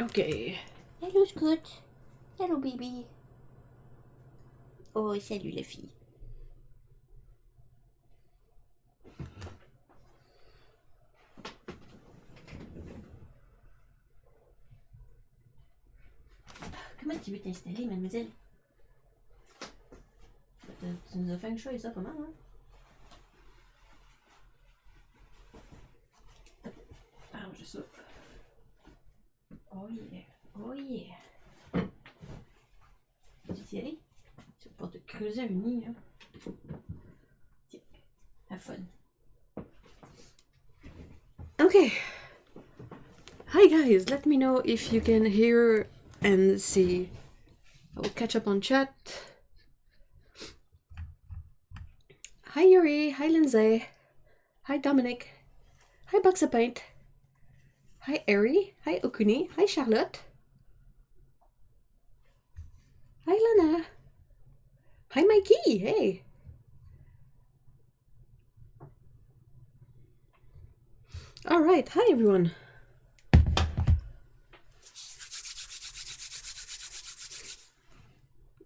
Ok. Hello Scott. Hello baby. Oh, salut la fille. Comment tu veux t'installer, mademoiselle? Tu nous as fait un choix, ça, comment, hein? Arrange ça. Oh yeah. Oh yeah. Tu t'y aller? Tu vas pas te creuser un nid, hein? Tiens, have fun. Okay. Hi guys, let me know if you can hear and see. I will catch up on chat. Hi Yuri, hi Lindsay, hi Dominic, hi Box of Paint, hi Ari, hi Okuni, hi Charlotte, hi Lana, hi Mikey, hey. Alright, hi everyone.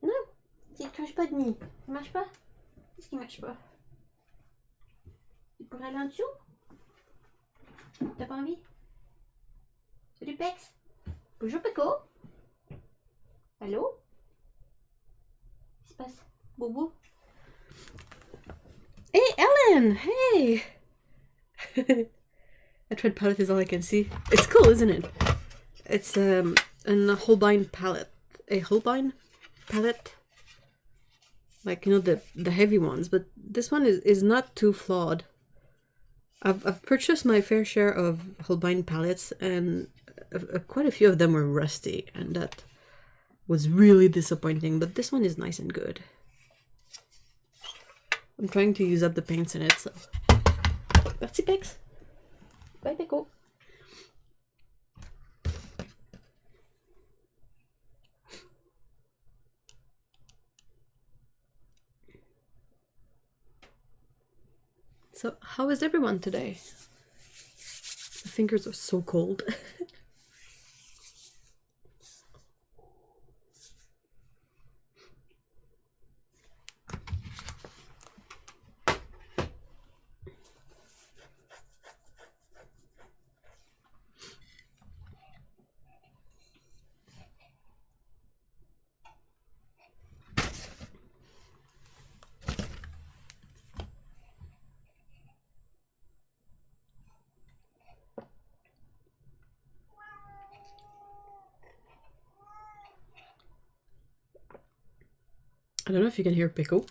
Non, tu touches pas de nid. Ça marche pas? Qu'est-ce qui marche pas? Tu pourrais aller en dessous? T'as pas envie? Salut Pex. Bonjour Peco. Allô? Qu'est-ce qui se passe? Boubou? Hey Ellen, hey. A tread palette is all I can see. It's cool, isn't it? It's a Holbein palette. A Holbein palette. Like, you know, the heavy ones, but this one is not too flawed. I've purchased my fair share of Holbein palettes, and quite a few of them were rusty, and that was really disappointing, but this one is nice and good. I'm trying to use up the paints in it, so... Merci, Pex! Bye, Peco! So, how is everyone today? My fingers are so cold. I don't know if you can hear Pico.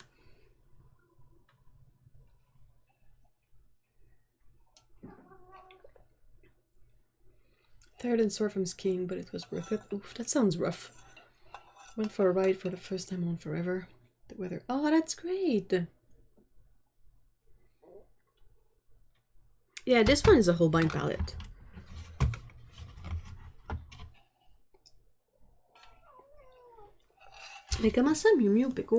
Tired and sore from skiing, but it was worth it. Oof, that sounds rough. Went for a ride for the first time on forever. The weather. Oh, that's great! Yeah, this one is a Holbein palette. Mais comment ça, Miu Miu, Pico?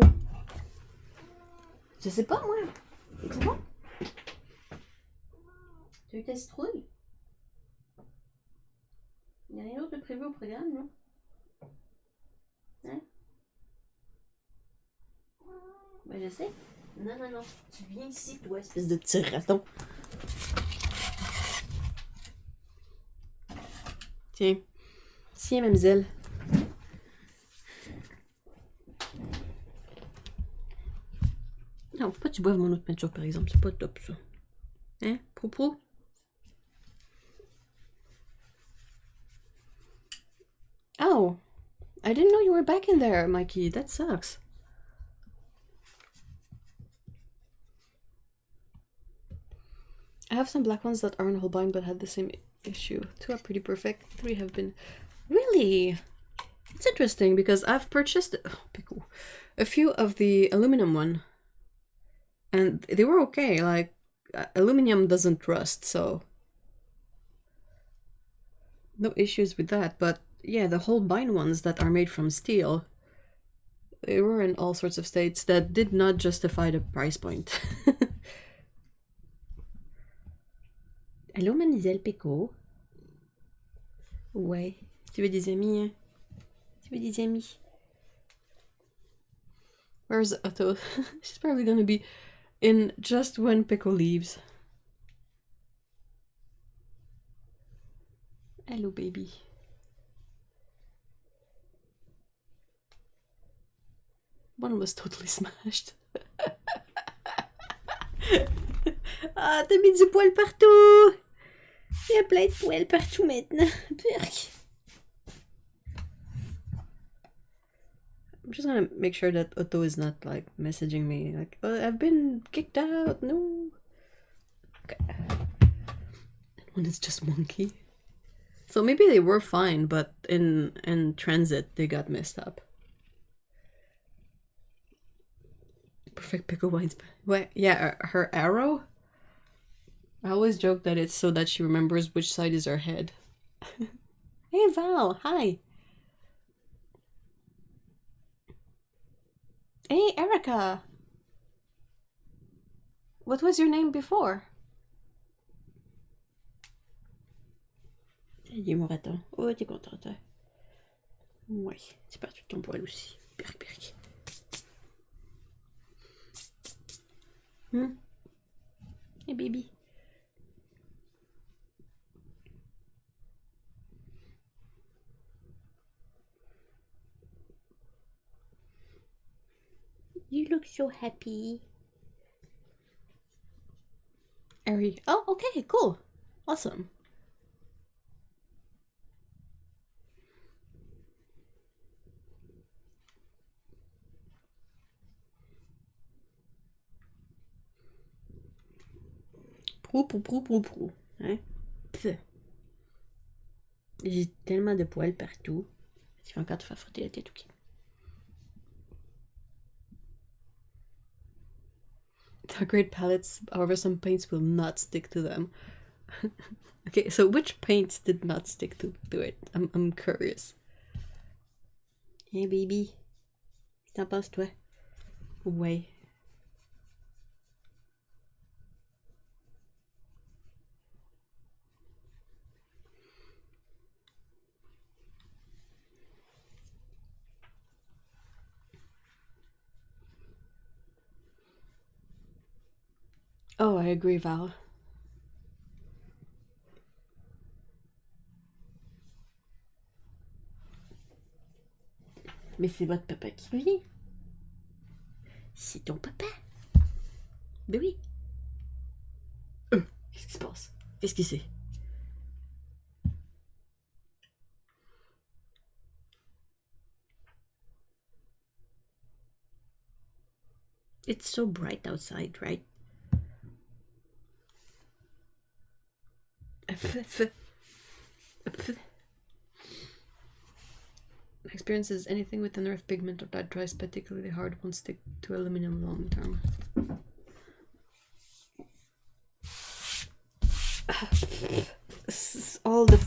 Je sais pas, moi. C'est bon? Tu veux ta citrouille? Il n'y a rien d'autre de prévu au programme, non? Hein? Ben, je sais. Non, non, non. Tu viens ici, toi, espèce de petit raton. Tiens. Tiens, mademoiselle. Non, faut pas que tu boives mon autre peinture, par exemple. C'est pas top, ça. Hein, Poupou? Oh, I didn't know you were back in there, Mikey. That sucks. I have some black ones that aren't Holbein but had the same issue. 2 are pretty perfect. 3 have been... Really? It's interesting because I've purchased a few of the aluminum one. And they were okay. Like, aluminum doesn't rust, so... No issues with that, but yeah, the Holbein ones that are made from steel, they were in all sorts of states that did not justify the price point. Allô, mademoiselle Péco? Ouais. tu veux des amis, hein? Tu veux des amis? Where's Otto? She's probably gonna be in just when Pickle leaves. Hello, baby. One was totally smashed. Ah, t'as mis du poil partout! Il y a plein de poils partout maintenant. I'm just gonna make sure that Otto is not like messaging me like, oh, I've been kicked out, no. Okay. That one is just monkey. So maybe they were fine, but in transit they got messed up. Perfect pickle wines. What? Yeah, her arrow? I always joke that it's so that she remembers which side is her head. Hey Val, hi. Hey Erica. What was your name before? Salut mon raton. Oh, t'es contente, hein? Oui, c'est parti de ton poil aussi. Pirk, pirk. Hey baby. You look so happy. Ari. Oh, okay, cool. Awesome. Prou. Hein? Pfff. J'ai tellement de poils partout. Tu vas encore te faire frotter la tête, ok? They're great palettes, however some paints will not stick to them. Okay, so which paints did not stick to it? I'm curious. Hey baby. Qu'est-ce que t'en penses toi? Ouais. Oh, I agree, Val. Mais c'est votre papa qui vient. C'est ton papa. Ben oui. Qu'est-ce qui se passe? Qu'est-ce qui c'est? It's so bright outside, right? My experience is anything with an earth pigment or that dries particularly hard won't stick to aluminum long term. This is all the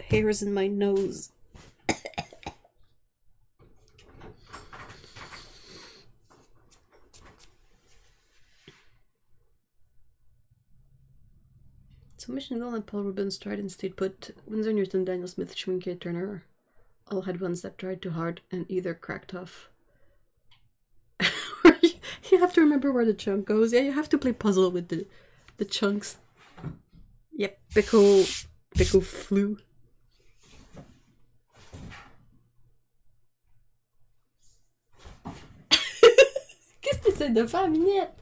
hairs in my nose. So Missionville and Paul Rubens tried and stayed put. Windsor, Newton, Daniel Smith, Schwinke, Turner all had ones that tried too hard and either cracked off. You have to remember where the chunk goes. Yeah, you have to play puzzle with the chunks. Yep, Pickle flew. Qu'est-ce que t'essaies de faire, Minette?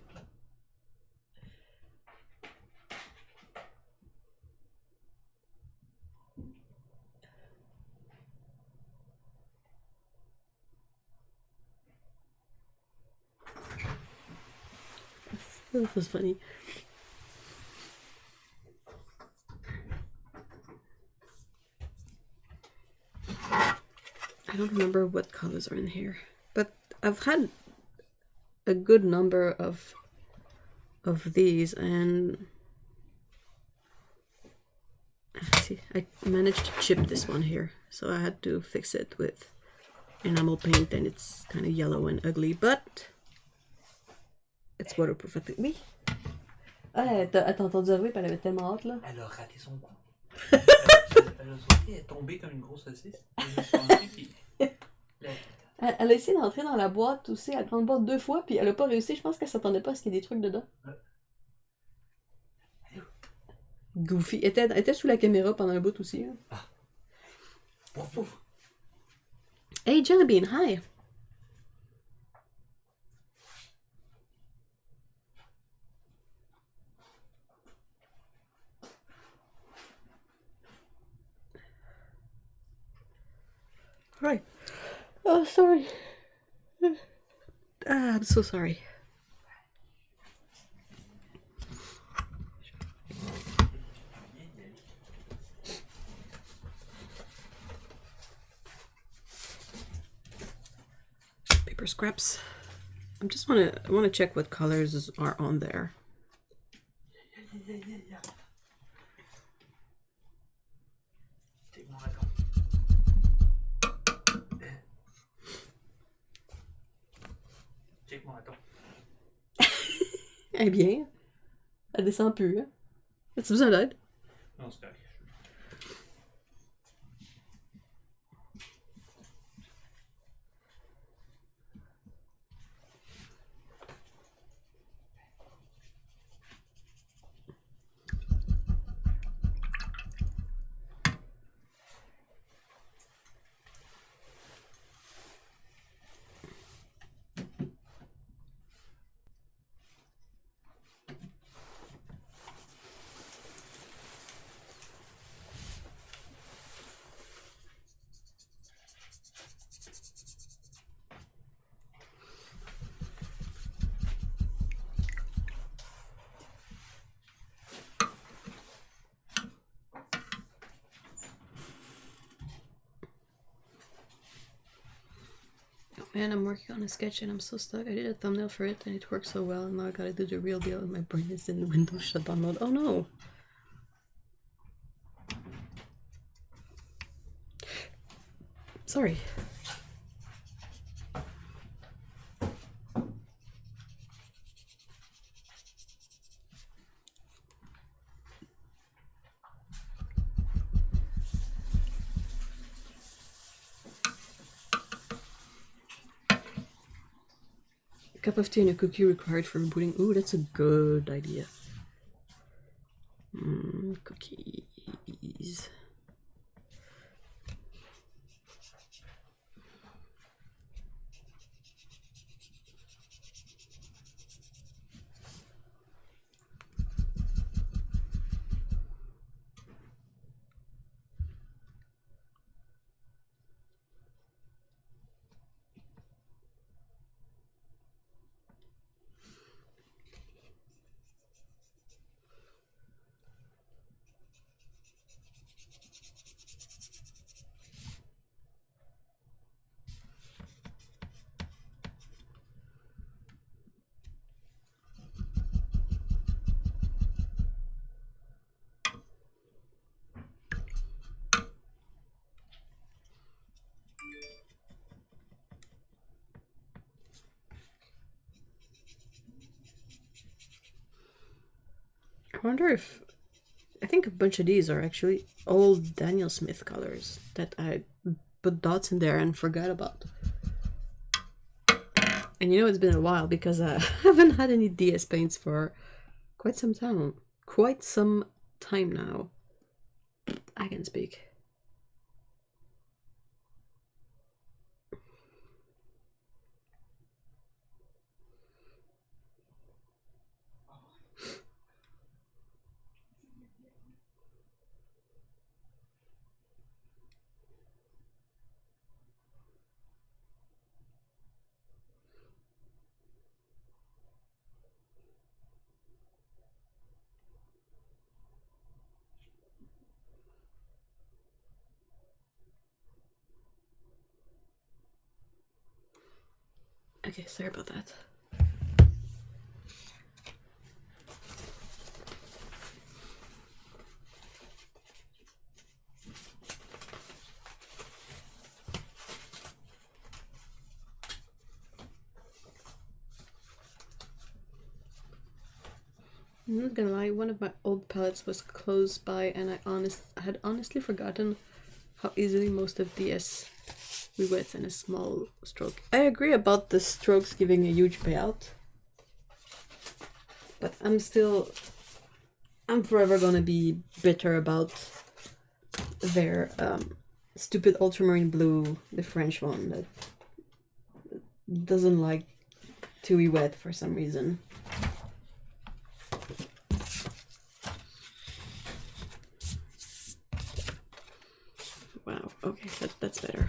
That was funny. I don't remember what colors are in here, but I've had a good number of these, and see, I managed to chip this one here, so I had to fix it with enamel paint, and it's kind of yellow and ugly, but it's waterproof. Oui. Ah, t'as entendu arriver, puis elle avait tellement hâte, là. Elle a raté son coup. Elle a sauté, elle est tombée comme une grosse saucisse. Elle a sauté, puis... Elle a essayé d'entrer dans la boîte aussi, la grande boîte 2 fois, puis elle a pas réussi. Je pense qu'elle s'attendait pas à ce qu'il y ait des trucs dedans. Goofy. Elle était sous la caméra pendant un bout aussi. Hein. Ah. Pouf, pouf. Hey Jellybean, hi! Right. Oh, sorry. Ah, I'm so sorry. Paper scraps. I wanna check what colors are on there. Eh bien, elle descend plus. Hein? As-tu besoin d'aide? Non, c'est correct. Man, I'm working on a sketch and I'm so stuck. I did a thumbnail for it and it worked so well, and now I gotta do the real deal and my brain is in Windows shutdown mode. Oh no! Sorry. Cup of tea and a cookie required for rebooting. Ooh, that's a good idea. Cookies. I wonder if... I think a bunch of these are actually old Daniel Smith colors that I put dots in there and forgot about. And you know it's been a while because I haven't had any DS paints for quite some time. Quite some time now. I can speak. Okay, sorry about that. I'm not gonna lie, one of my old palettes was close by, and I had honestly forgotten how easily most of DS rewets in a small stroke. I agree about the strokes giving a huge payout, but I'm forever gonna be bitter about their stupid ultramarine blue, the French one that doesn't like to be wet for some reason. Wow, okay, that's better.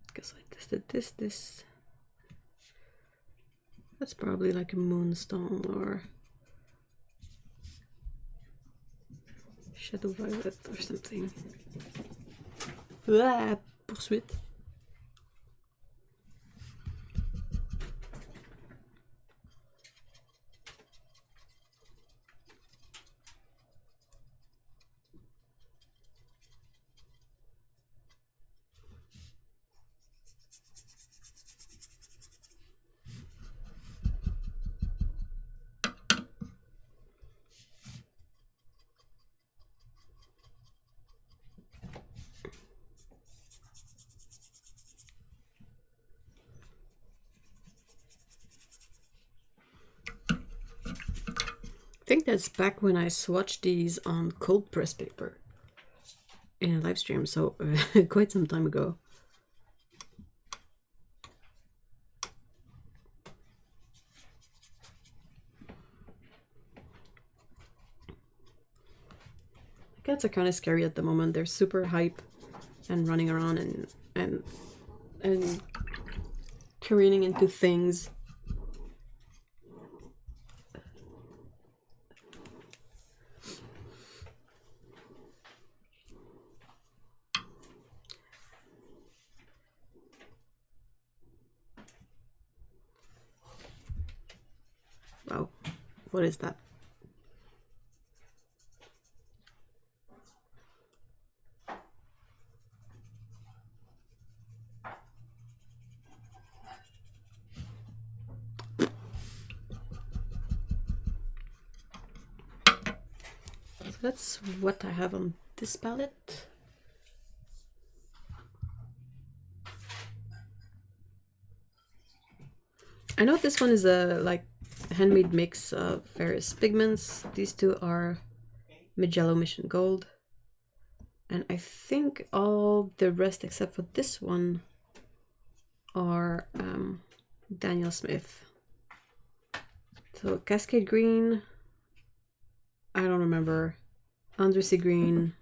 Because I tested this. That's probably like a moonstone or shadow violet or something. Ah, poursuite. I think that's back when I swatched these on cold press paper in a live stream, so quite some time ago. The cats are kind of scary at the moment. They're super hype and running around and careening into things. Wow, what is that? So that's what I have on this palette. I know this one is a like handmade mix of various pigments. These two are Magello Mission Gold, and I think all the rest except for this one are Daniel Smith. So Cascade Green, I don't remember, Andressy Green,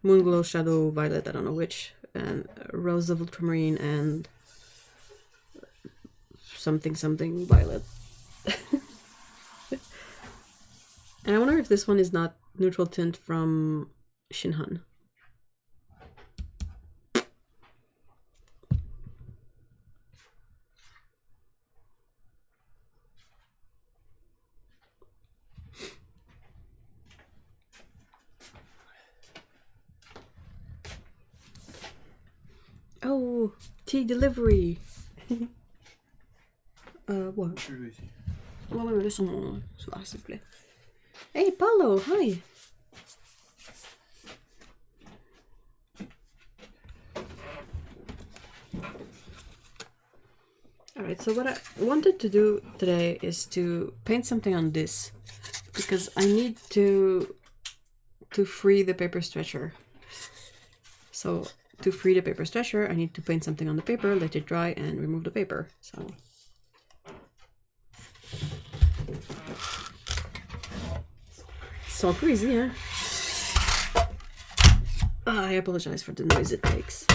Moonglow Shadow Violet, I don't know which, and Rose of Ultramarine, and something violet. And I wonder if this one is not neutral tint from Shinhan. Oh, tea delivery. What? Je veux ici. Ouais, laisse son... Ah, s'il te plaît. Hey, Paulo, hi. Alright, so what I wanted to do today is to paint something on this, because I need to free the paper stretcher. So to free the paper stretcher, I need to paint something on the paper, let it dry, and remove the paper. So crazy, huh? I apologize for the noise it makes.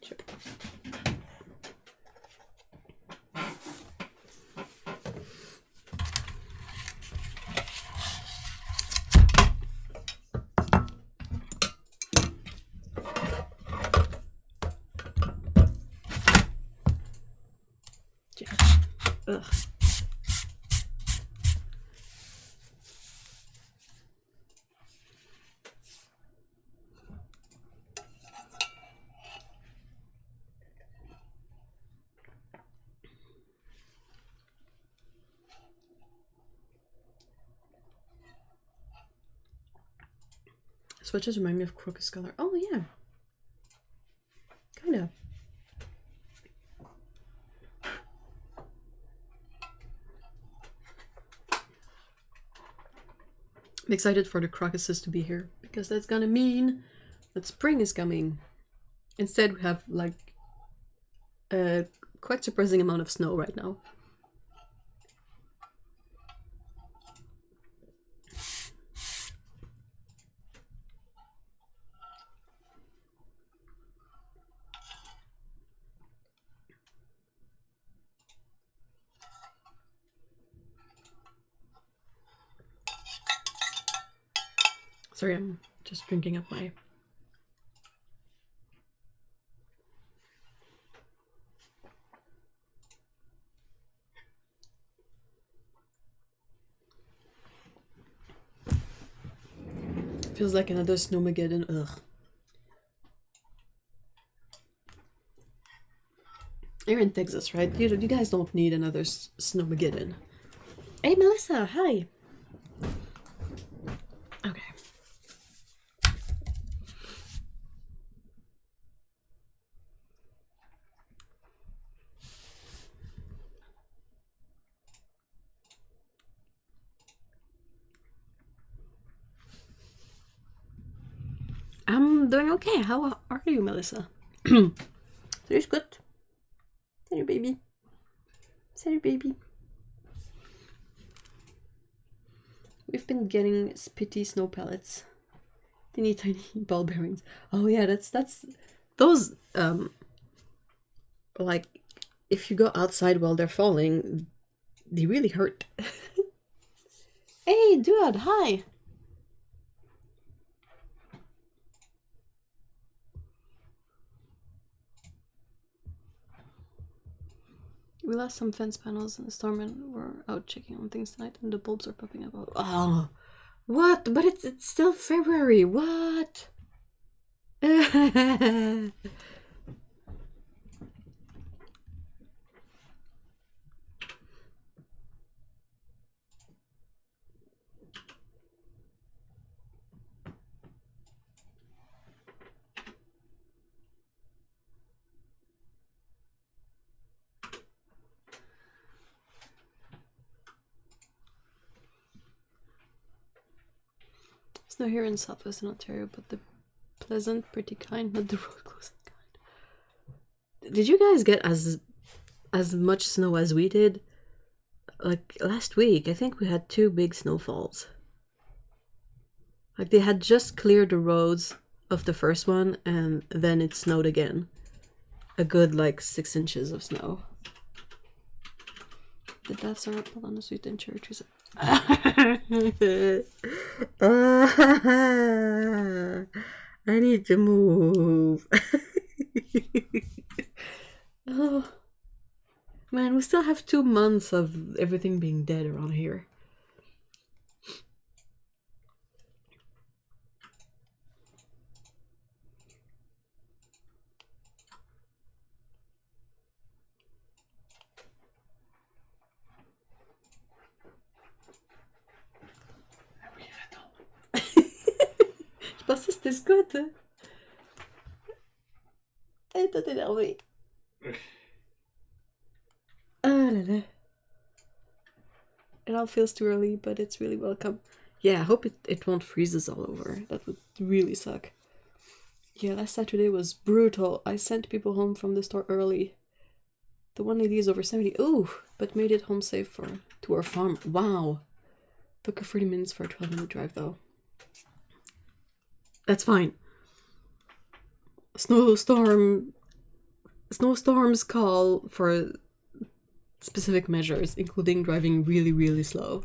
Sure. Ugh. Swatches remind me of crocus color. Oh yeah. Kinda. I'm excited for the crocuses to be here because that's gonna mean that spring is coming. Instead, we have like a quite surprising amount of snow right now. Sorry, I'm just drinking up my... Feels like another snowmageddon. Ugh. You're in Texas, right? You guys don't need another snowmageddon. Hey, Melissa, hi. Okay. I'm doing okay. How are you, Melissa? Salut, Scott. Salut, baby. Salut, baby. We've been getting spitty snow pellets. Teeny tiny ball bearings. Oh yeah, that's those like if you go outside while they're falling, they really hurt. Hey, dude, hi. We lost some fence panels in the storm and we're out checking on things tonight and the bulbs are popping up. Oh, what? But it's still February. What? Snow here in southwestern Ontario, but the pleasant, pretty kind, not the road closing kind. Did you guys get as much snow as we did? Like last week, I think we had 2 big snowfalls. Like they had just cleared the roads of the first one and then it snowed again. A good like 6 inches of snow. The deaths are up on the street in church. I need to move. Oh man, we still have 2 months of everything being dead around here. Je pensais que c'était Scott. Et toi t'es énervé. Ah là là. It all feels too early, but it's really welcome. Yeah, I hope it won't freeze us all over. That would really suck. Yeah, last Saturday was brutal. I sent people home from the store early. The one lady is over 70. Ooh, but made it home safe to our farm. Wow. Took her 40 minutes for a 12-minute drive though. That's fine. Snowstorms call for specific measures, including driving really, really slow.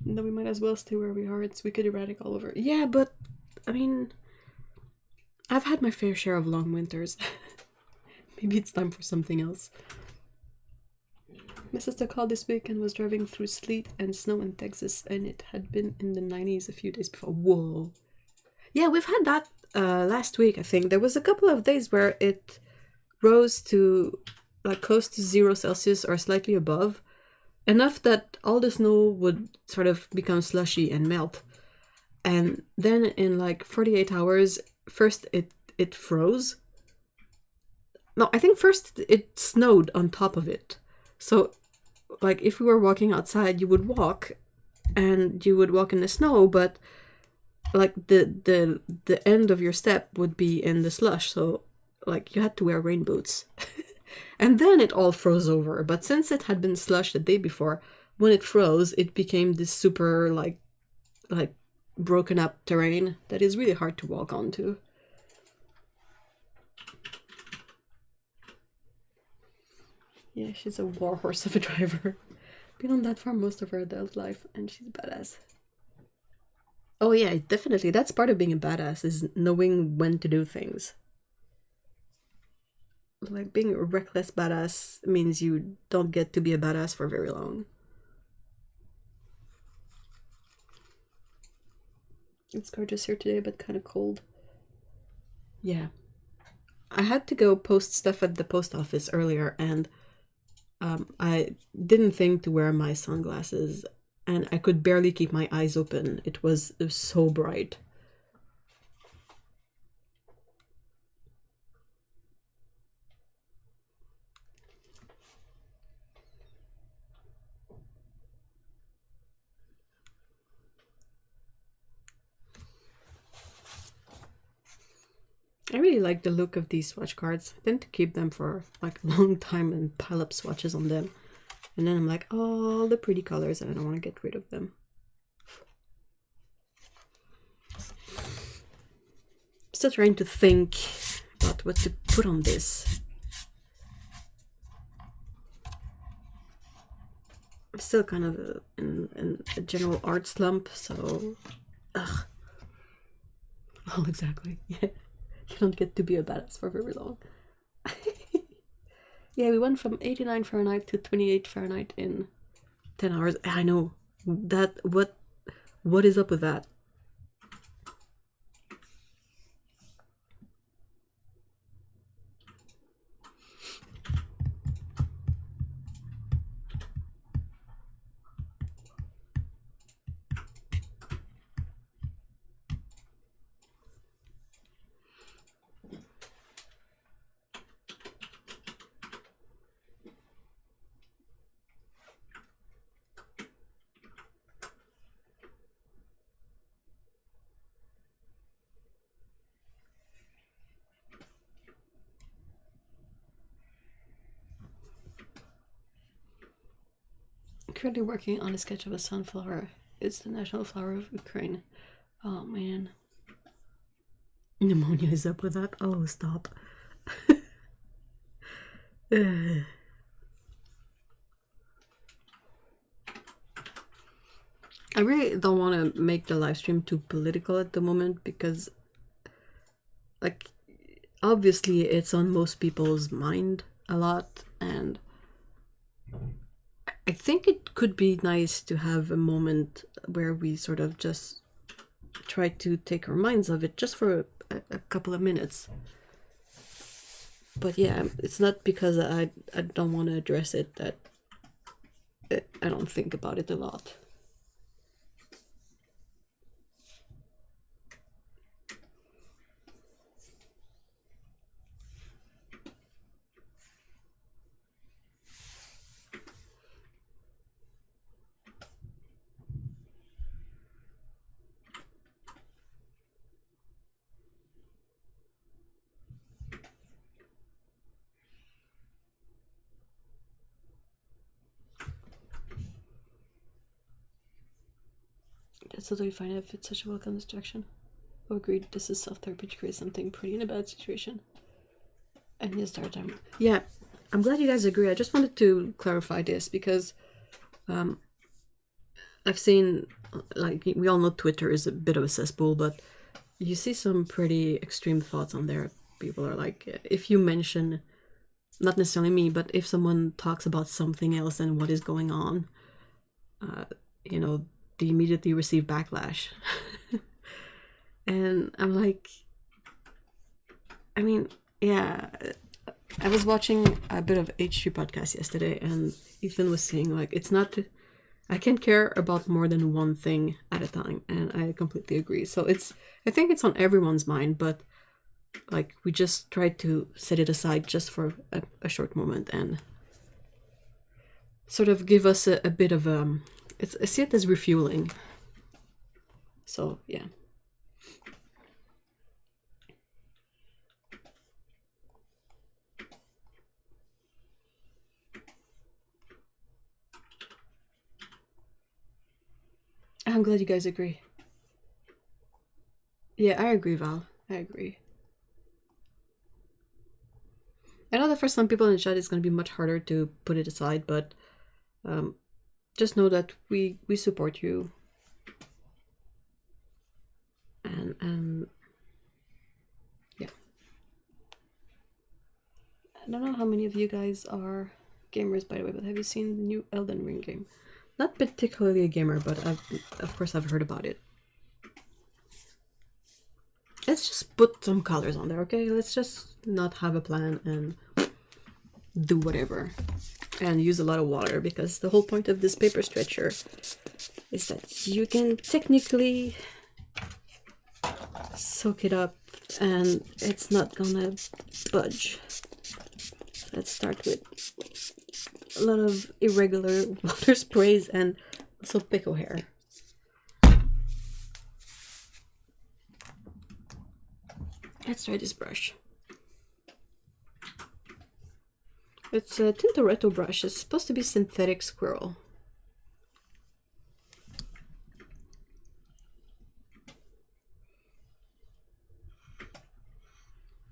No, we might as well stay where we are. It's wicked erratic all over. Yeah, but I mean, I've had my fair share of long winters. Maybe it's time for something else. My sister called this week and was driving through sleet and snow in Texas, and it had been in the 90s a few days before. Whoa. Yeah, we've had that last week, I think. There was a couple of days where it rose to like close to 0 Celsius or slightly above, enough that all the snow would sort of become slushy and melt. And then in like 48 hours, first it froze. No, I think first it snowed on top of it. So like if we were walking outside, you would walk and you would walk in the snow, but like the end of your step would be in the slush, so like you had to wear rain boots. And then it all froze over. But since it had been slush the day before, when it froze, it became this super like broken up terrain that is really hard to walk onto. Yeah, she's a warhorse of a driver. Been on that farm most of her adult life, and she's badass. Oh yeah, definitely. That's part of being a badass, is knowing when to do things. Like, being a reckless badass means you don't get to be a badass for very long. It's gorgeous here today, but kind of cold. Yeah. I had to go post stuff at the post office earlier, and I didn't think to wear my sunglasses, and I could barely keep my eyes open. It was so bright. I really like the look of these swatch cards. I tend to keep them for like a long time and pile up swatches on them. And then I'm like, oh, the pretty colors, and I don't want to get rid of them. Still trying to think about what to put on this. I'm still kind of in a general art slump, so... Ugh. Oh, exactly. Yeah. You don't get to be a badass for very long. Yeah, we went from 89 Fahrenheit to 28 Fahrenheit in 10 hours. I know. That, what is up with that? Currently working on a sketch of a sunflower. It's the national flower of Ukraine. Oh man. Pneumonia is up with that? Oh, stop. I really don't want to make the live stream too political at the moment, because like obviously it's on most people's mind a lot, and I think it could be nice to have a moment where we sort of just try to take our minds off it just for a couple of minutes. But yeah, it's not because I don't want to address it that I don't think about it a lot. That's totally fine if it's such a welcome distraction. Oh, agreed. This is self-therapy to create something pretty in a bad situation. And yes, start time. Yeah, I'm glad you guys agree. I just wanted to clarify this because I've seen, like, we all know Twitter is a bit of a cesspool, but you see some pretty extreme thoughts on there. People are like, if you mention, not necessarily me, but if someone talks about something else than what is going on, you know, they immediately receive backlash. And I'm like, I mean, yeah, I was watching a bit of H3 podcast yesterday, and Ethan was saying like it's not. I can't care about more than one thing at a time, and I completely agree. So I think it's on everyone's mind, but like we just try to set it aside just for a short moment and sort of give us a bit of I see it as refueling. So yeah. I'm glad you guys agree. Yeah, I agree, Val. I agree. I know that for some people in the chat it's going to be much harder to put it aside, but just know that we support you. And yeah. I don't know how many of you guys are gamers, by the way, but have you seen the new Elden Ring game? Not particularly a gamer, but of course I've heard about it. Let's just put some colors on there, okay? Let's just not have a plan and do whatever. And use a lot of water, because the whole point of this paper stretcher is that you can technically soak it up and it's not gonna budge. Let's start with a lot of irregular water sprays and also pickle hair. Let's try this brush. It's a Tintoretto brush. It's supposed to be synthetic squirrel.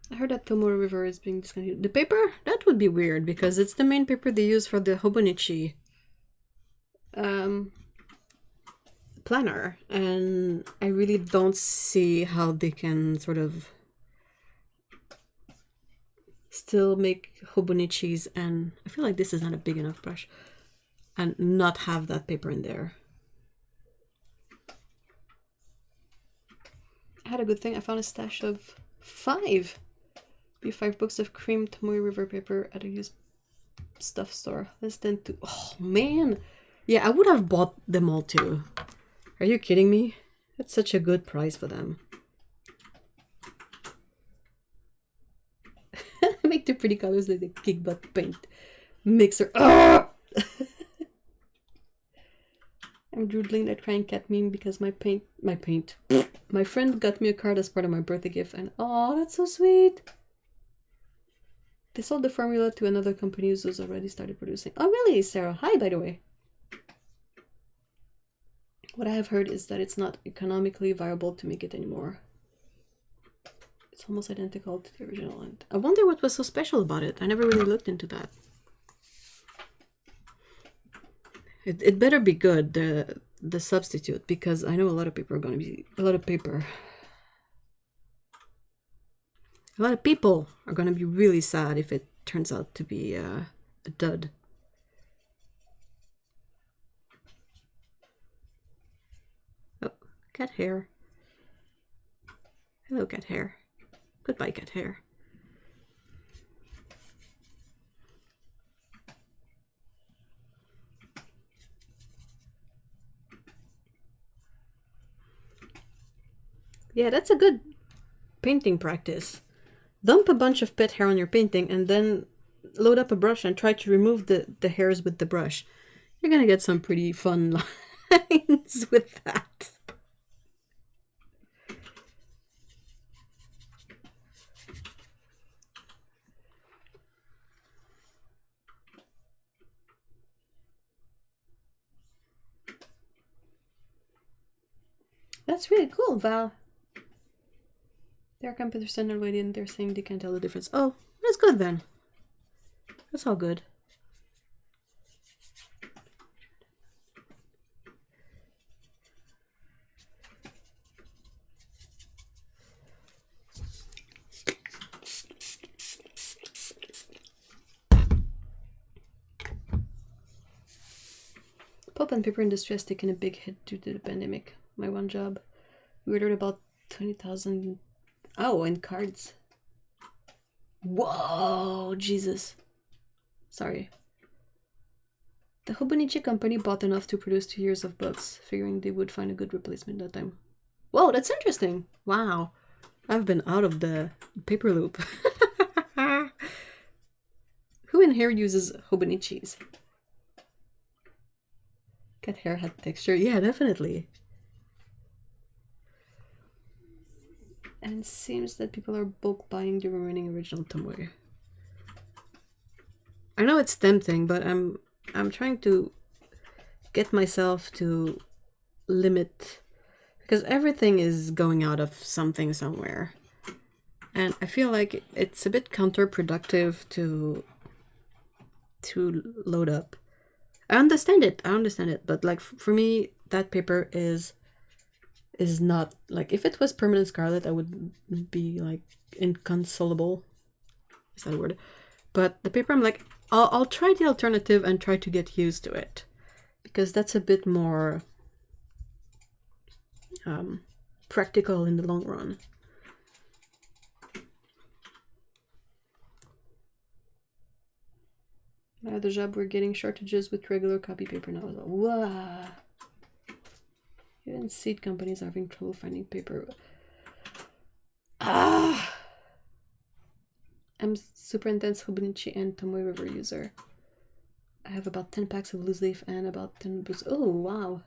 I heard that Tomoe River is being discontinued. The paper? That would be weird, because it's the main paper they use for the Hobonichi planner, and I really don't see how they can sort of still make Hobonichis, and I feel like this is not a big enough brush, and not have that paper in there. I had a good thing. I found a stash of 5 books of cream Tomoe River paper at a used stuff store. Less than 2. Oh man, yeah, I would have bought them all too. Are you kidding me? That's such a good price for them. Make the pretty colors like the kick butt paint mixer. Ah! I'm droodling at crying cat meme because my friend got me a card as part of my birthday gift, and oh, that's so sweet. They sold the formula to another company who's already started producing. Oh really, Sarah? Hi, by the way. What I have heard is that it's not economically viable to make it anymore. It's almost identical to the original, and I wonder what was so special about it. I never really looked into that. It better be good, the substitute, because I know a lot of people are going to be a lot of people are going to be really sad if it turns out to be a dud. Oh, cat hair. Hello, cat hair. Goodbye, cat hair. Yeah, that's a good painting practice. Dump a bunch of pet hair on your painting and then load up a brush and try to remove the hairs with the brush. You're gonna get some pretty fun lines with that. That's really cool, Val. Their computers send their lady and they're saying they can't tell the difference. Oh, that's good then. That's all good. Pulp and paper industry has taken a big hit due to the pandemic. My one job, we ordered about 20,000. Oh, and cards. Whoa, Jesus. Sorry. The Hobonichi company bought enough to produce 2 years of books, figuring they would find a good replacement that time. Whoa, that's interesting. Wow. I've been out of the paper loop. Who in here uses Hobonichis? Cat hair had texture. Yeah, definitely. And it seems that people are bulk buying the remaining original Tomoe. I know it's tempting, but I'm trying to get myself to limit, because everything is going out of something somewhere. And I feel like it's a bit counterproductive to load up. I understand it, but like for me, that paper is not, like, if it was permanent scarlet, I would be like inconsolable. Is that a word? But the paper, I'm like, I'll try the alternative and try to get used to it, because that's a bit more practical in the long run. My other job, we're getting shortages with regular copy paper now. Wow. Even seed companies are having trouble finding paper. Ah! I'm super intense Hobonichi and Tomoe River user. I have about 10 packs of loose leaf and about 10 books. Oh, wow.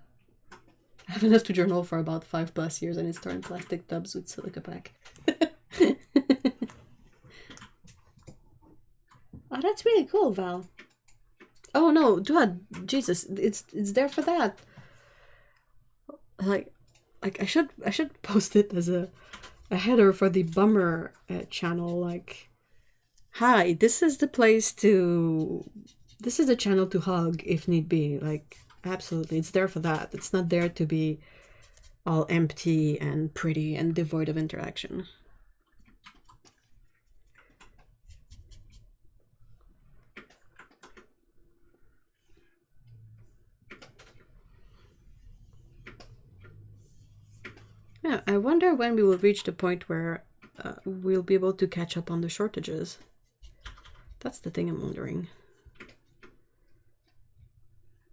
I have enough to journal for about 5+ years, and it's stored in plastic tubs with silica pack. Oh, that's really cool, Val. Oh no, dude, Jesus, it's there for that. Like I should post it as a header for the Bummer channel. Like, hi, this is the channel to hug if need be. Like, absolutely, it's there for that. It's not there to be all empty and pretty and devoid of interaction. Yeah, I wonder when we will reach the point where we'll be able to catch up on the shortages. That's the thing I'm wondering.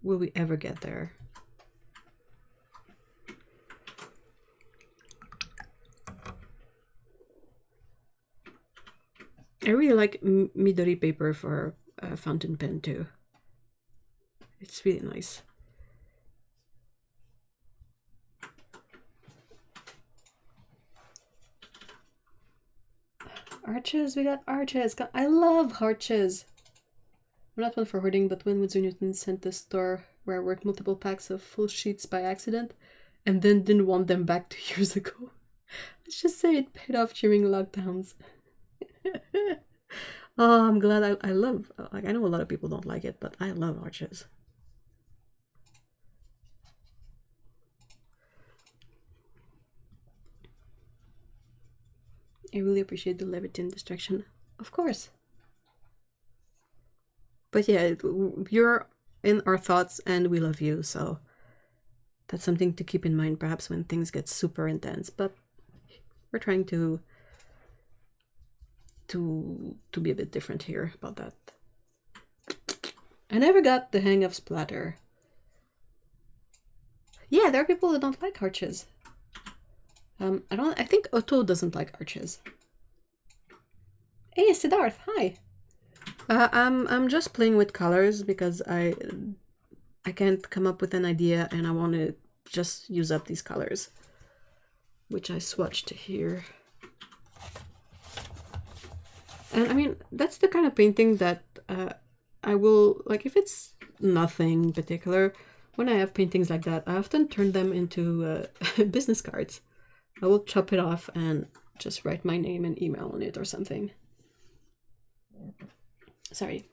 Will we ever get there? I really like Midori paper for fountain pen too. It's really nice. Arches, we got arches. I love arches. I'm not one for hoarding, but when Winsor Newton sent the store where I worked multiple packs of full sheets by accident and then didn't want them back 2 years ago. Let's just say it paid off during lockdowns. Oh, I'm glad. I love, like, I know a lot of people don't like it, but I love arches. I really appreciate the levity and distraction. Of course. But yeah, you're in our thoughts and we love you, so that's something to keep in mind perhaps when things get super intense. But we're trying to be a bit different here about that. I never got the hang of splatter. Yeah, there are people who don't like arches. I think Otto doesn't like arches. Hey, Siddharth, hi. I'm just playing with colors because I can't come up with an idea and I want to just use up these colors, which I swatched here. And I mean, that's the kind of painting that I will, like, if it's nothing particular, when I have paintings like that, I often turn them into business cards. I will chop it off and just write my name and email on it or something. Sorry.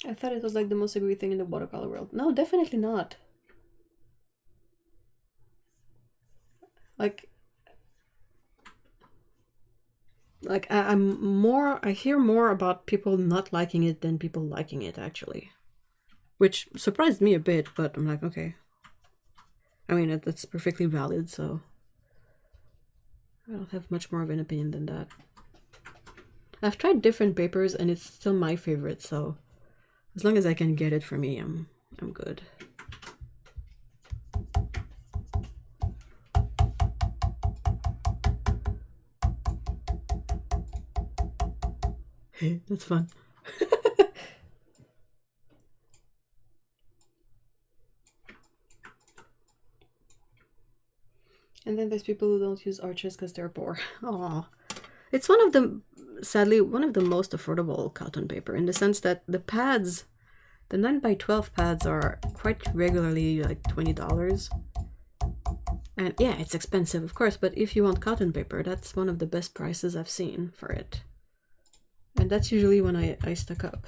I thought it was like the most ugly thing in the watercolor world. No, definitely not. Like I hear more about people not liking it than people liking it, actually. Which surprised me a bit, but I'm like, okay. I mean, that's perfectly valid, so I don't have much more of an opinion than that. I've tried different papers and it's still my favorite, so as long as I can get it for me, I'm good. That's fun. And then there's people who don't use arches because they're poor. Aww. It's one of the, sadly, one of the most affordable cotton paper in the sense that the pads, the 9x12 pads are quite regularly like $20. And yeah, it's expensive, of course, but if you want cotton paper, that's one of the best prices I've seen for it. And that's usually when I stock up,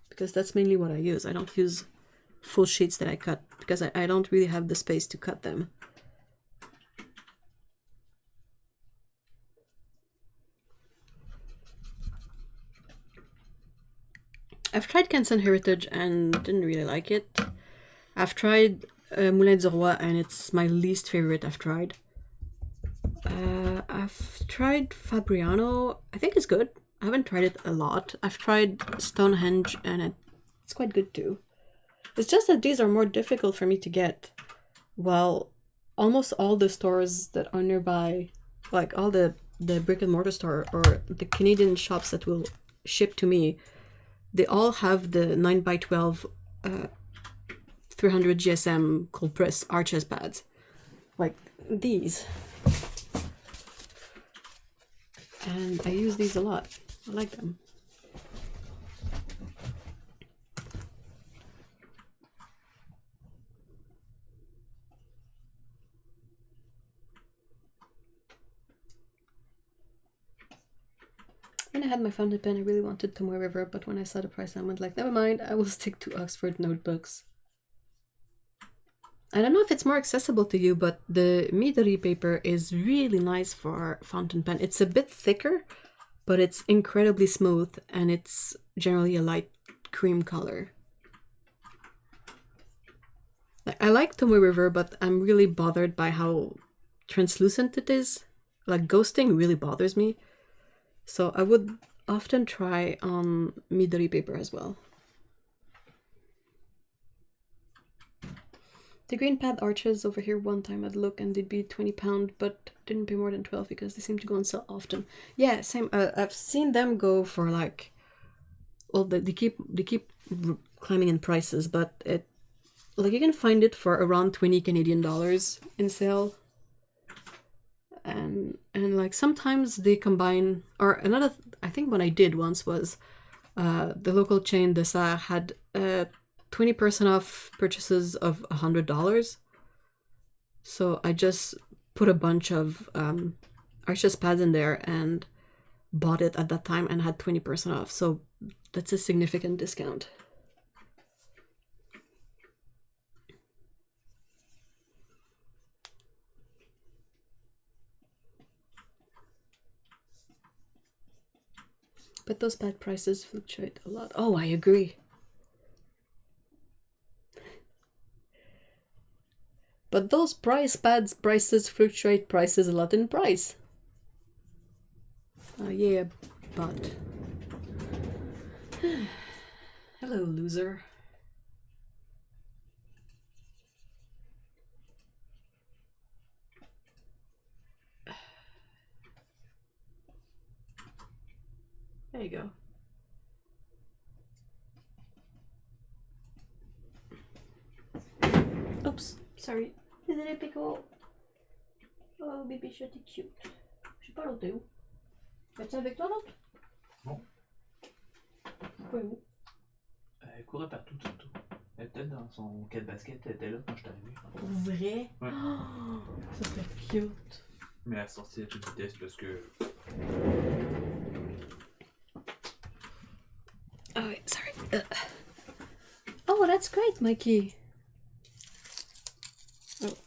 because that's mainly what I use. I don't use full sheets that I cut because I don't really have the space to cut them. I've tried Canson Heritage and didn't really like it. I've tried Moulin du Roi and it's my least favorite I've tried. I've tried Fabriano. I think it's good. I haven't tried it a lot. I've tried Stonehenge and it's quite good too. It's just that these are more difficult for me to get. Well, almost all the stores that are nearby, like all the brick and mortar store or the Canadian shops that will ship to me, they all have the 9x12 300 GSM cold press arches pads. Like these. And I use these a lot. I like them. When I had my fountain pen, I really wanted Tomoe River, but when I saw the price, I went like, never mind, I will stick to Oxford notebooks. I don't know if it's more accessible to you, but the Midori paper is really nice for fountain pen. It's a bit thicker, but it's incredibly smooth, and it's generally a light cream color. I like Tomoe River, but I'm really bothered by how translucent it is. Like, ghosting really bothers me. So I would often try on Midori paper as well. The green pad arches over here one time I'd look and they'd be £20, but didn't pay more than 12 because they seem to go on sale often. Yeah, same. I've seen them go for like, well, they keep climbing in prices, but it, like, you can find it for around 20 Canadian dollars in sale. And like sometimes they combine, or another, I think what I did once was the local chain de Serre had 20% off purchases of $100. So I just put a bunch of Arches pads in there and bought it at that time and had 20% off. So that's a significant discount. But those pad prices fluctuate a lot. Oh, I agree. But those pads prices fluctuate prices a lot in price. Yeah, but... Hello, loser. There you go. Oops, sorry. Désolé, Pico. Oh, bébé chat est cute. Je sais pas l'autre est où. Es-tu avec toi l'autre? Non. Pas où? Elle courait partout tantôt. Elle était dans son quai de basket, elle était là quand je suis arrivé. Pour vrai? Ouais. Oh, ça c'est cute. Mais elle a sorti à toute vitesse parce que... Oh, wait, sorry. Oh, that's great, Mikey. Oh.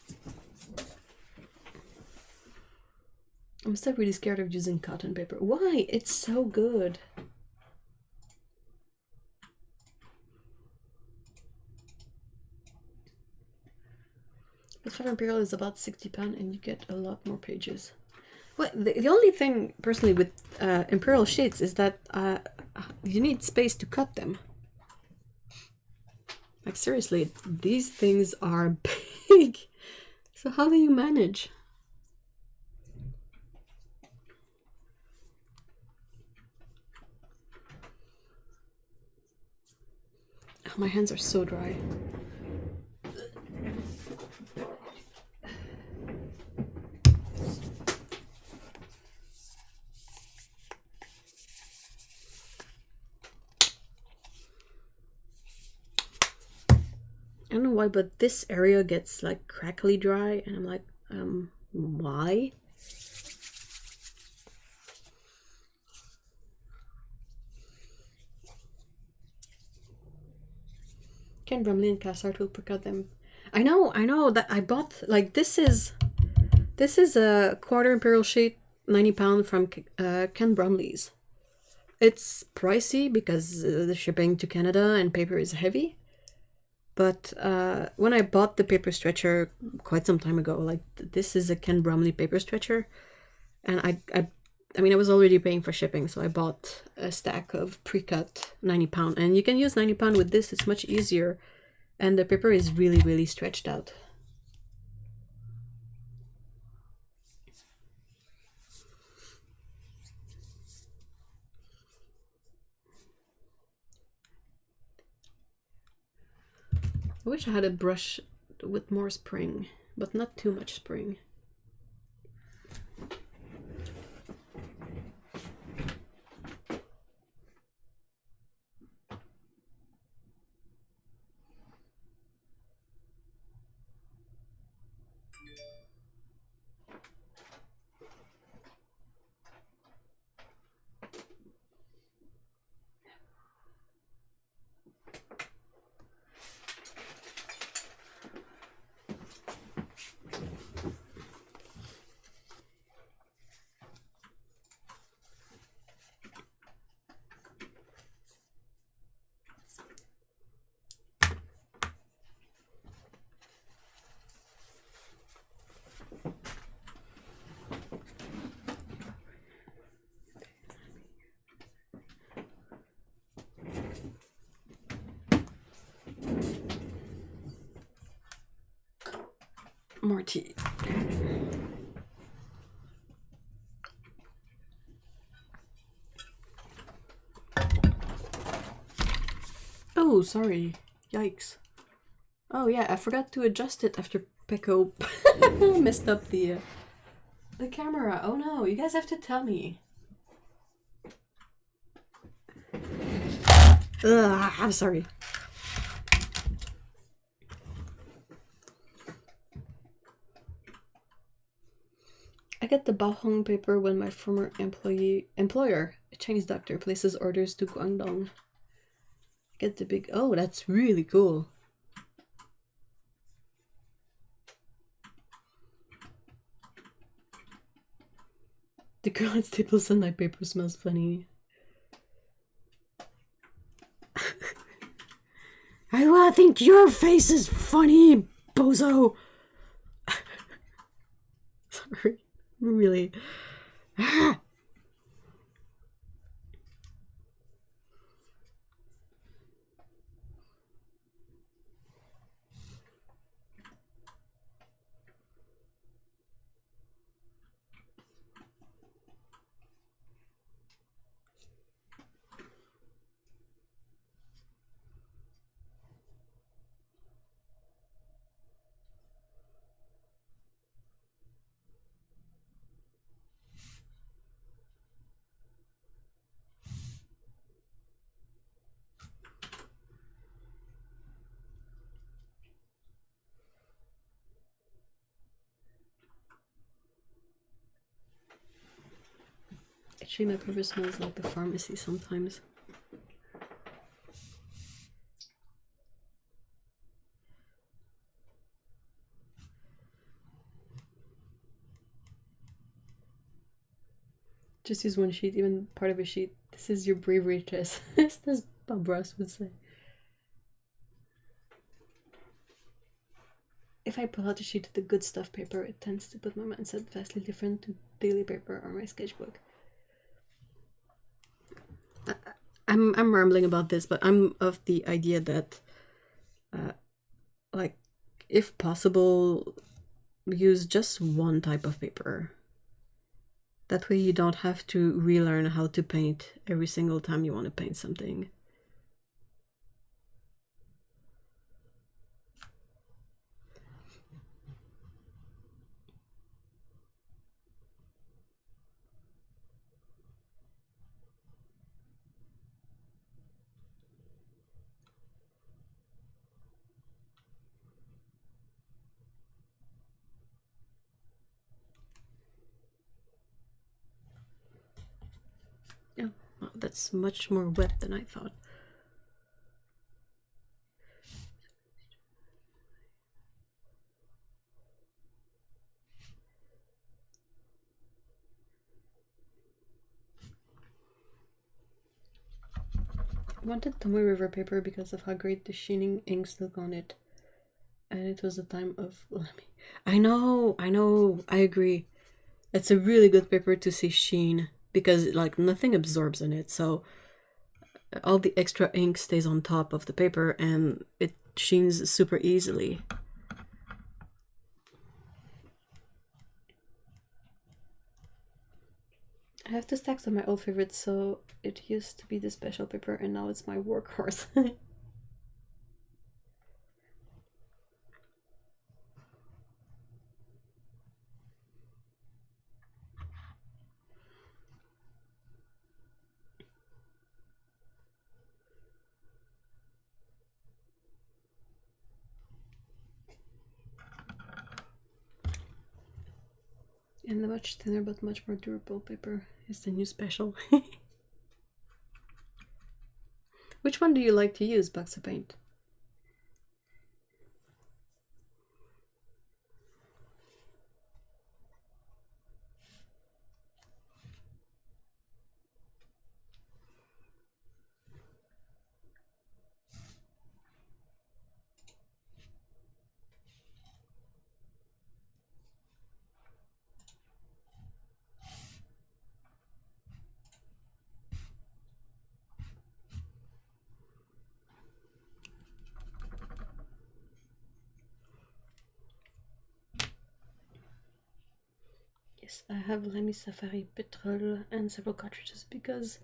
I'm still really scared of using cotton paper. Why? It's so good. But 5 Imperial is about £60 and you get a lot more pages. Well, the only thing, personally, with Imperial sheets is that you need space to cut them. Like, seriously, these things are big. So how do you manage? Oh, my hands are so dry. I don't know why, but this area gets like crackly dry, and I'm like, why? Ken Brumley and Cassart will pick out them. I know that I bought, like, this is a quarter Imperial sheet, £90 from Ken Brumley's. It's pricey because the shipping to Canada and paper is heavy. But when I bought the paper stretcher quite some time ago, like, this is a Ken Brumley paper stretcher, and I mean, I was already paying for shipping, so I bought a stack of pre-cut £90, and you can use £90 with this. It's much easier, and the paper is really, really stretched out. I wish I had a brush with more spring, but not too much spring. More tea. Oh, sorry. Yikes. Oh yeah, I forgot to adjust it after Pecco messed up the camera. Oh no, you guys have to tell me. Ugh, I'm sorry. I get the Baohong paper when my former employer, a Chinese doctor, places orders to Guangdong. I get the big... Oh, that's really cool. The girl at Staples Sunlight paper smells funny. I think your face is funny, bozo. Sorry. Really. Ah. Actually, my paper smells like the pharmacy sometimes. Just use one sheet, even part of a sheet. This is your bravery test, as Bob Ross would say. if I pull out a sheet of the good stuff paper, it tends to put my mindset vastly different to daily paper or my sketchbook. I'm rambling about this, but I'm of the idea that, like, if possible, use just one type of paper. That way you don't have to relearn how to paint every single time you want to paint something. Yeah, well, that's much more wet than I thought. I wanted Tomoe River paper because of how great the sheening inks look on it. And it was a time of lumpy. I know, I agree. It's a really good paper to see sheen because like nothing absorbs in it, so all the extra ink stays on top of the paper and it sheens super easily. I have two stacks of my old favorites, so it used to be the special paper and now it's my workhorse. And the much thinner but much more durable paper is the new special. Which one do you like to use, Box of Paint? Yes, I have Lemmy Safari Petrol and several cartridges because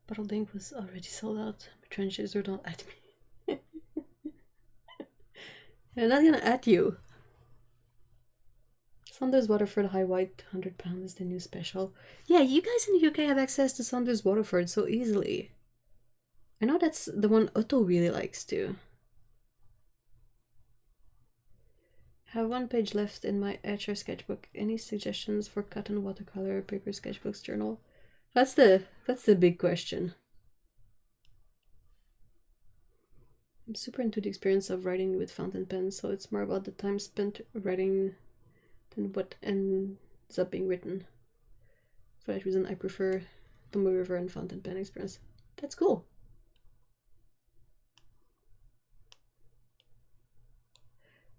bottled ink was already sold out. My trenches are don't at me. They're not gonna at you. Saunders Waterford High White 100 pounds is the new special. Yeah, you guys in the UK have access to Saunders Waterford so easily. I know that's the one Otto really likes too. I have one page left in my Etcher sketchbook. Any suggestions for cotton watercolor paper sketchbooks journal? That's the big question. I'm super into the experience of writing with fountain pen, so it's more about the time spent writing than what ends up being written. For that reason, I prefer the River and fountain pen experience. That's cool.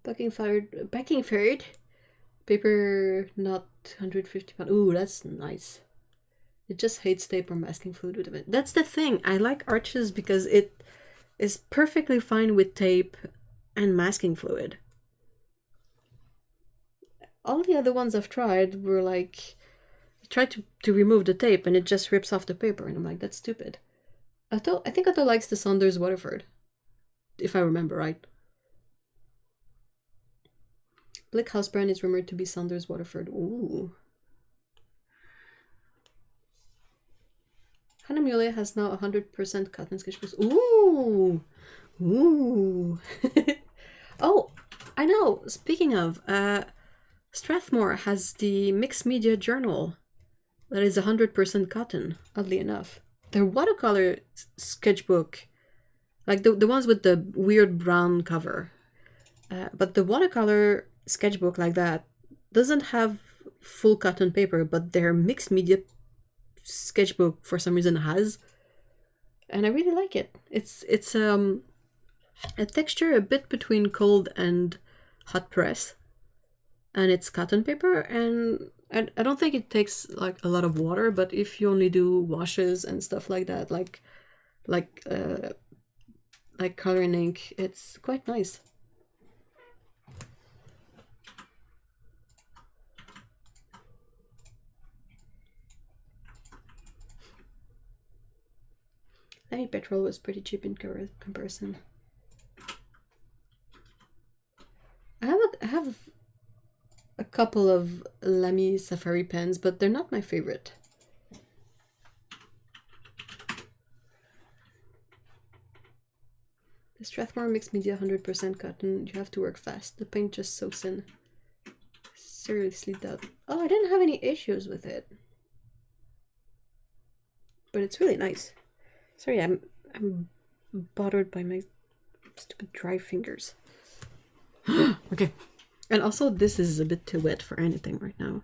Backing fired. Paper not 150 pounds. Ooh, that's nice. It just hates tape or masking fluid with it. That's the thing. I like Arches because it is perfectly fine with tape and masking fluid. All the other ones I've tried were like, you try to remove the tape and it just rips off the paper, and I'm like, that's stupid. I think Otto likes the Saunders Waterford, if I remember right. Blick House brand is rumored to be Saunders Waterford. Ooh. Hannah Mule has now 100% cotton sketchbooks. Ooh! Ooh! Oh, I know. Speaking of, Strathmore has the Mixed Media Journal that is 100% cotton, oddly enough. Their watercolor sketchbook, like the ones with the weird brown cover, but the watercolor sketchbook like that doesn't have full cotton paper, but their mixed media sketchbook for some reason has, and I really like it. It's a texture a bit between cold and hot press, and it's cotton paper, and I don't think it takes like a lot of water, but if you only do washes and stuff like that, like coloring ink, it's quite nice. Lemmy petrol was pretty cheap in comparison. I have a couple of Lemmy Safari pens, but they're not my favorite. The Strathmore Mixed Media 100% cotton. You have to work fast. The paint just soaks in. Seriously, that. Oh, I didn't have any issues with it, but it's really nice. Sorry, I'm bothered by my stupid dry fingers. Okay. And also, this is a bit too wet for anything right now.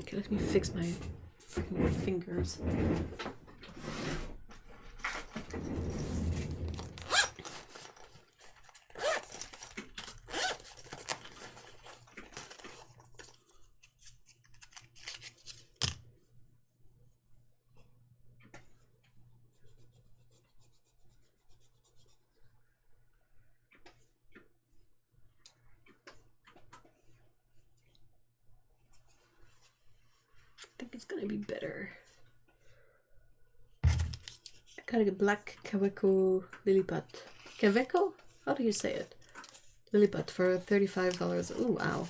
Okay, let me fix my freaking fingers. I think it's gonna be better. I got a black Kaweco Lilliput. Kaweco? How do you say it? Lilliput for $35. Oh wow.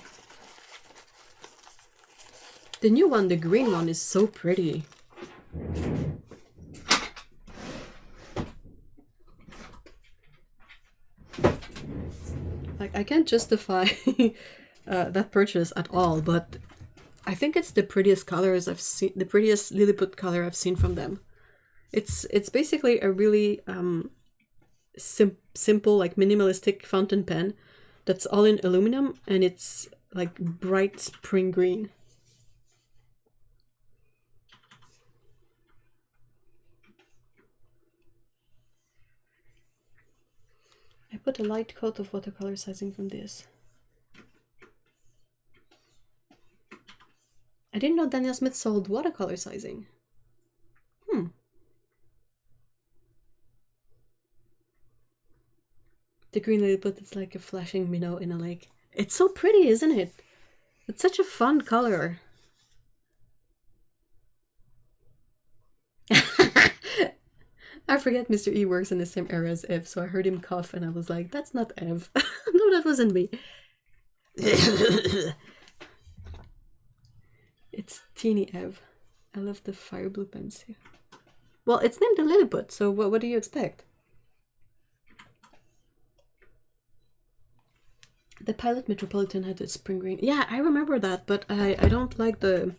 The new one, the green one, is so pretty. Like, I can't justify that purchase at all, but I think it's the prettiest colors I've seen, the prettiest Lilliput color I've seen from them. It's basically a really simple, like minimalistic fountain pen that's all in aluminum, and it's like bright spring green. I put a light coat of watercolor sizing from this. I didn't know Daniel Smith sold watercolor sizing. The green Lilliput is like a flashing minnow in a lake. It's so pretty, isn't it? It's such a fun color. I forget Mr. E works in the same era as Ev, so I heard him cough and I was like, that's not Ev. No, that wasn't me. It's teeny Ev. I love the fire blue pens here. Well, it's named the Lilliput, so what do you expect? The Pilot Metropolitan had the spring green. Yeah, I remember that, but I don't like the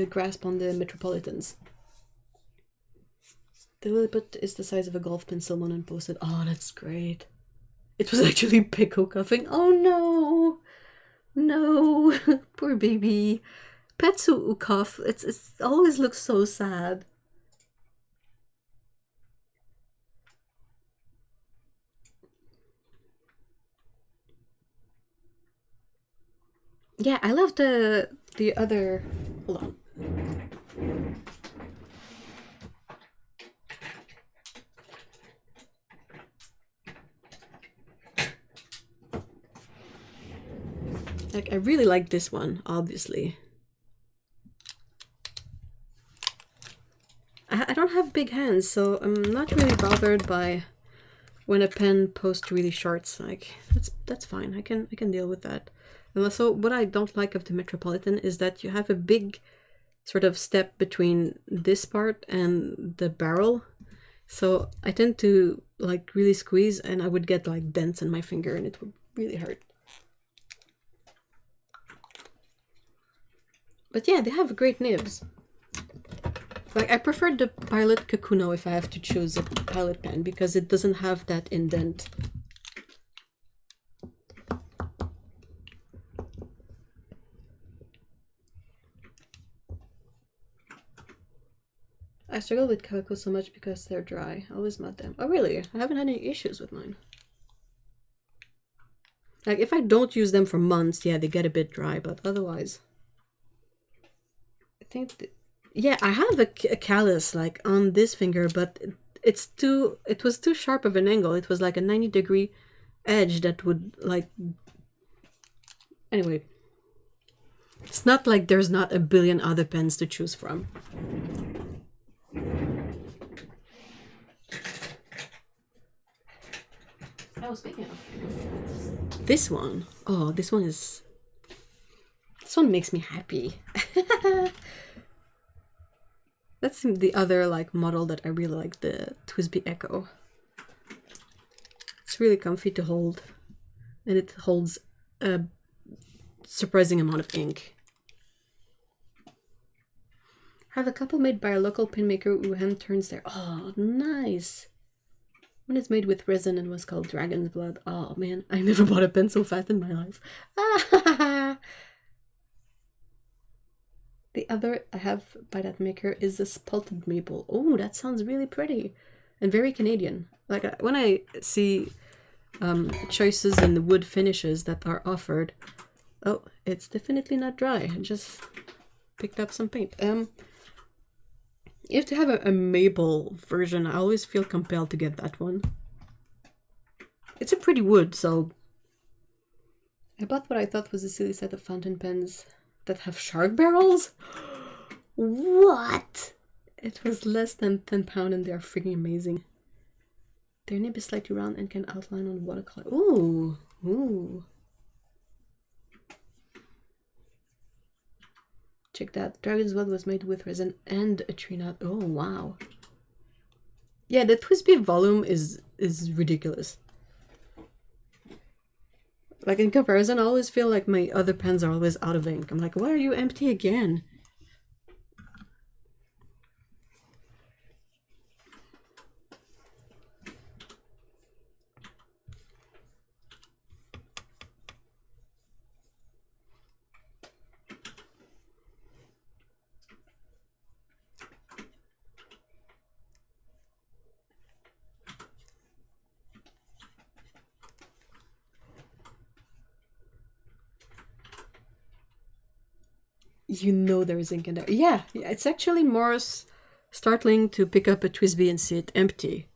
grasp on the Metropolitans. The Lilliput is the size of a golf pencil when unposted. Oh, that's great. It was actually Pico coughing. Oh no! No! Poor baby. Pets who cough, it always looks so sad. Yeah, I love the other. Hold on. Like, I really like this one, obviously. I don't have big hands, so I'm not really bothered by when a pen posts really shorts. Like, that's fine. I can deal with that. And also, what I don't like of the Metropolitan is that you have a big sort of step between this part and the barrel. So I tend to like really squeeze and I would get like dents in my finger and it would really hurt. But yeah, they have great nibs. Like, I prefer the Pilot Kakuno if I have to choose a Pilot pen because it doesn't have that indent. I struggle with calico so much because they're dry. I always mat them. Oh really? I haven't had any issues with mine. Like if I don't use them for months, yeah, they get a bit dry, but otherwise, I think, yeah, I have a callus like on this finger, but it was too sharp of an angle. It was like a 90-degree edge that would like, anyway. It's not like there's not a billion other pens to choose from. Oh, speaking of. This one. Oh, this one makes me happy. That's the other like model that I really like, the Twisby Echo. It's really comfy to hold, and it holds a surprising amount of ink. I have a couple made by a local pen maker who hand turns their... Oh, nice! One is made with resin and was called Dragon's Blood. Oh man, I never bought a pen so fast in my life. The other I have by that maker is a spalted maple. Oh, that sounds really pretty and very Canadian. Like when I see choices in the wood finishes that are offered, oh, it's definitely not dry. I just picked up some paint. You have to have a maple version. I always feel compelled to get that one. It's a pretty wood, so I bought what I thought was a silly set of fountain pens that have shark barrels. What? It was less than £10 and they're freaking amazing. Their nib is slightly round and can outline on watercolor. Ooh, ooh. Check that. Dragon's Blood was made with resin and a tree knot. Oh, wow. Yeah, the Twisby volume is ridiculous. Like in comparison, I always feel like my other pens are always out of ink. I'm like, why are you empty again? You know there's ink in there. Yeah, it's actually more startling to pick up a Twisby and see it empty.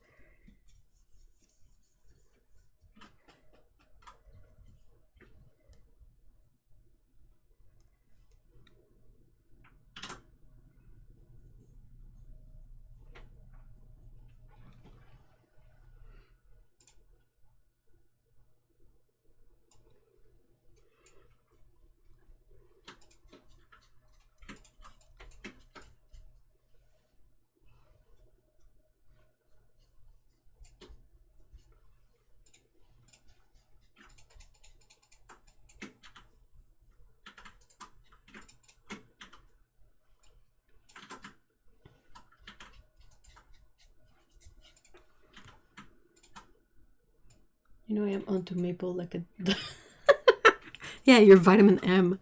You know I am onto maple like a... Yeah, your vitamin M.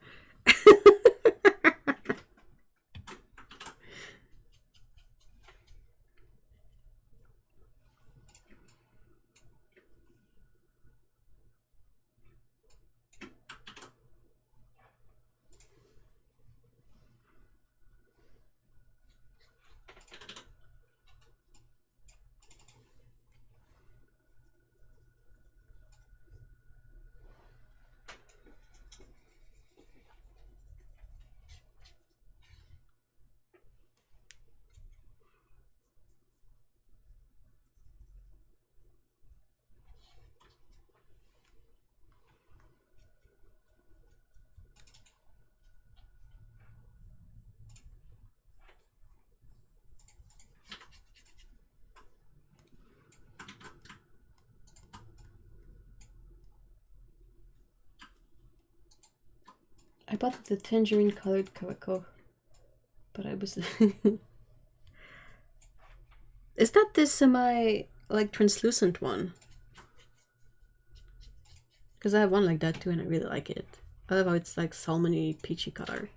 I bought the tangerine colored Cavaco, but I was... Is that this semi, like, translucent one? Because I have one like that too and I really like it. I love how it's like salmony, peachy color.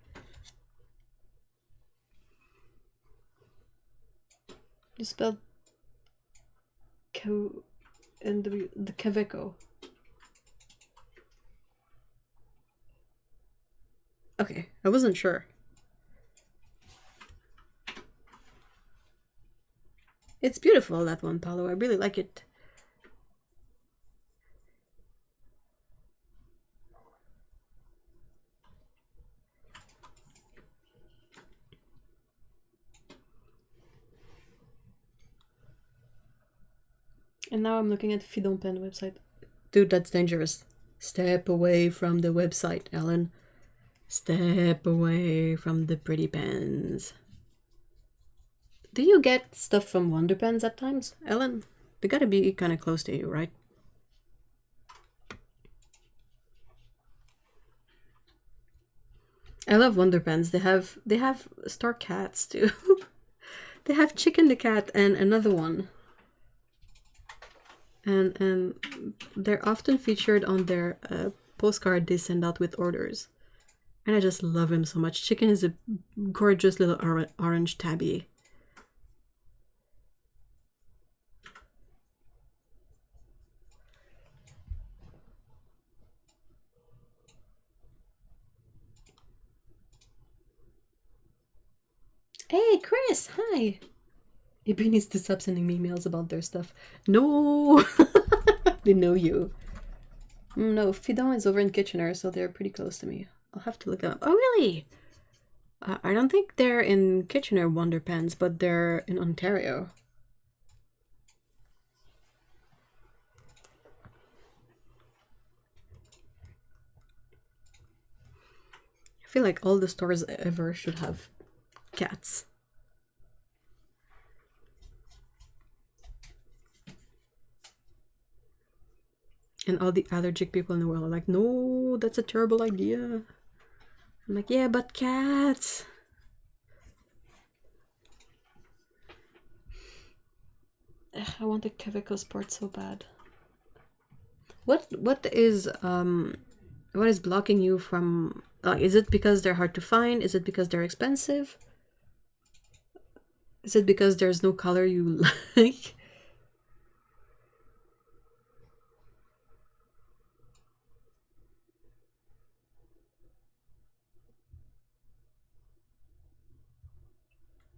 You spelled and the Quebeco. Okay, I wasn't sure. It's beautiful, that one, Paolo. I really like it. And now I'm looking at Fidon Pen website. Dude, that's dangerous. Step away from the website, Ellen. Step away from the pretty pens. Do you get stuff from Wonder Pens at times, Ellen? They gotta be kind of close to you, right? I love Wonder Pens. They have star cats too. They have Chicken the Cat and another one. And they're often featured on their postcard they send out with orders. And I just love him so much. Chicken is a gorgeous little orange tabby. Hey, Chris, hi. Ibi needs to stop sending me emails about their stuff. No! They know you. No, Fidon is over in Kitchener, so they're pretty close to me. I'll have to look them up. Oh, really? I don't think they're in Kitchener, Wonder Pens, but they're in Ontario. I feel like all the stores ever should have cats. And all the allergic people in the world are like, no, that's a terrible idea. I'm like, yeah, but cats. I want a Quebeco Sport so bad. What is blocking you from? Is it because they're hard to find? Is it because they're expensive? Is it because there's no color you like?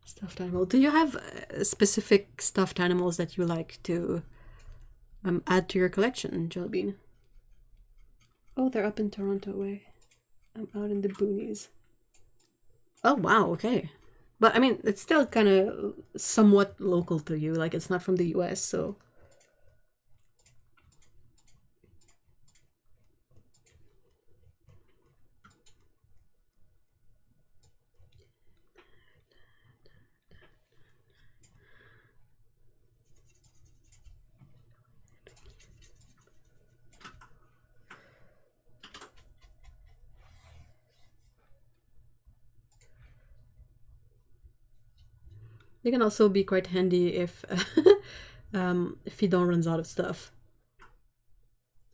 Stuffed animal. Do you have specific stuffed animals that you like to add to your collection, Jellybean? Oh, they're up in Toronto way. I'm out in the boonies. Oh, wow, okay. But I mean, it's still kind of somewhat local to you. Like, it's not from the US, so... They can also be quite handy if Fidon runs out of stuff.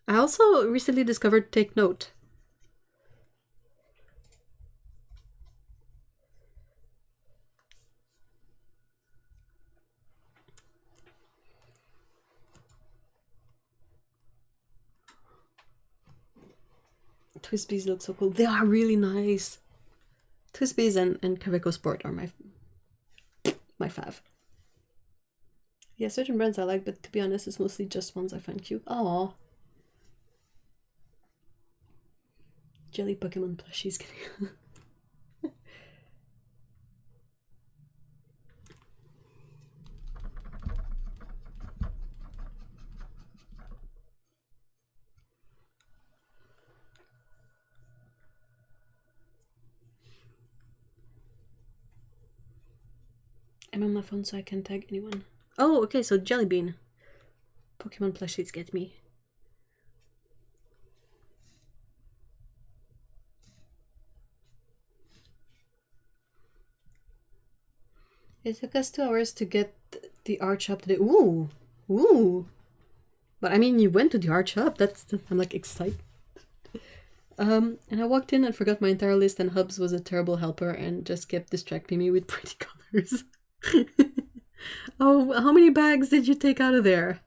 I also recently discovered Take Note. Twisbies look so cool. They are really nice. Twisbies and Quebeco Sport are my fav. Yeah, certain brands I like, but to be honest, it's mostly just ones I find cute. Aww. Jelly Pokemon plushies. I'm on my phone so I can tag anyone. Oh, okay, so Jellybean. Pokemon plushies get me. It took us 2 hours to get the art shop today. Ooh! Ooh! But I mean, you went to the art shop. I'm like excited. And I walked in and forgot my entire list, and Hubs was a terrible helper and just kept distracting me with pretty colors. Oh, how many bags did you take out of there?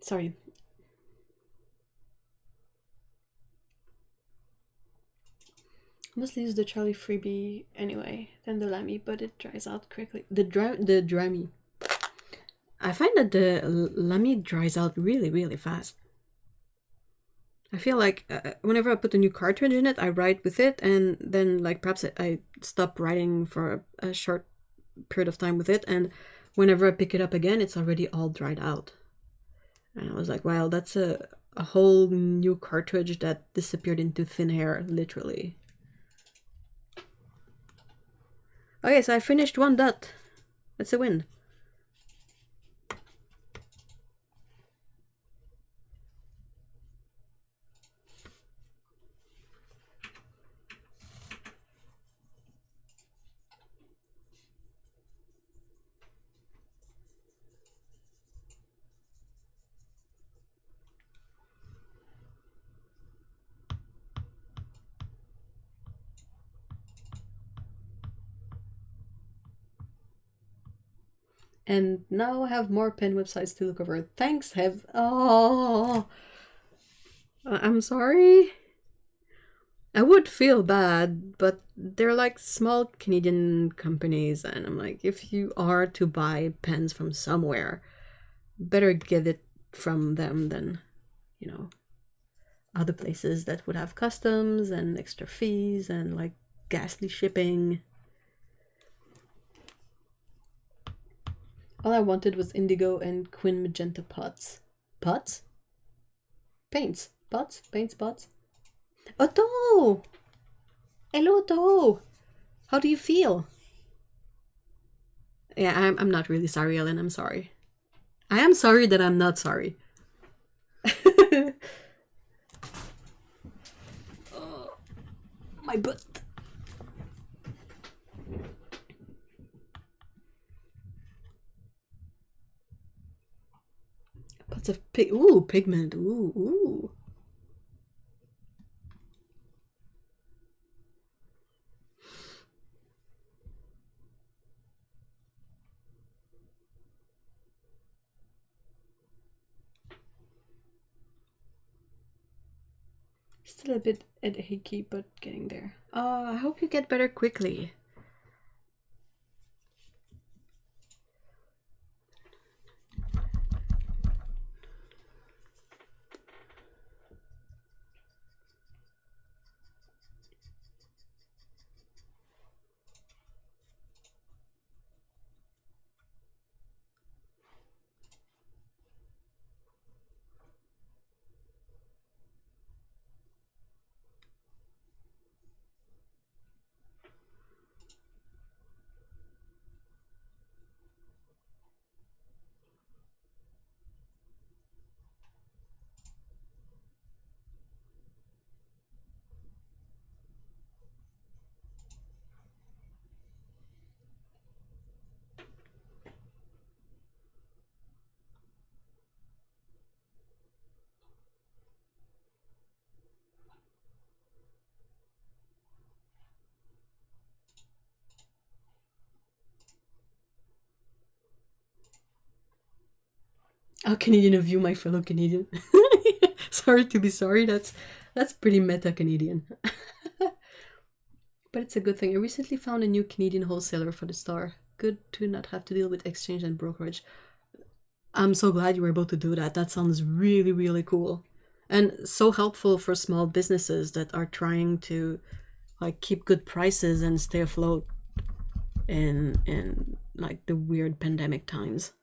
Sorry. Mostly use the Charlie freebie anyway, than the Lamy, but it dries out quickly. The Drammy. I find that the Lamy dries out really, really fast. I feel like whenever I put a new cartridge in it, I write with it, and then like perhaps I stop writing for a short period of time with it, and whenever I pick it up again, it's already all dried out. And I was like, wow, that's a whole new cartridge that disappeared into thin air, literally. Okay, so I finished one dot. That's a win. And now I have more pen websites to look over. Thanks, Hev. Oh, I'm sorry. I would feel bad, but they're like small Canadian companies, and I'm like, if you are to buy pens from somewhere, better get it from them than, you know, other places that would have customs and extra fees and like ghastly shipping. All I wanted was indigo and quin magenta pots. Pots? Paints. Pots? Paints, pots? Otto! Hello, Otto! How do you feel? Yeah, I'm not really sorry, Ellen. I'm sorry. I am sorry that I'm not sorry. Oh, my butt. Pots of pigment. Ooh. Still a bit achy, but getting there. I hope you get better quickly. How Canadian of you, my fellow Canadian. Sorry to be sorry, that's pretty meta Canadian. But it's a good thing. I recently found a new Canadian wholesaler for the store. Good to not have to deal with exchange and brokerage. I'm so glad you were able to do that. That sounds really, really cool. And so helpful for small businesses that are trying to like keep good prices and stay afloat in like the weird pandemic times.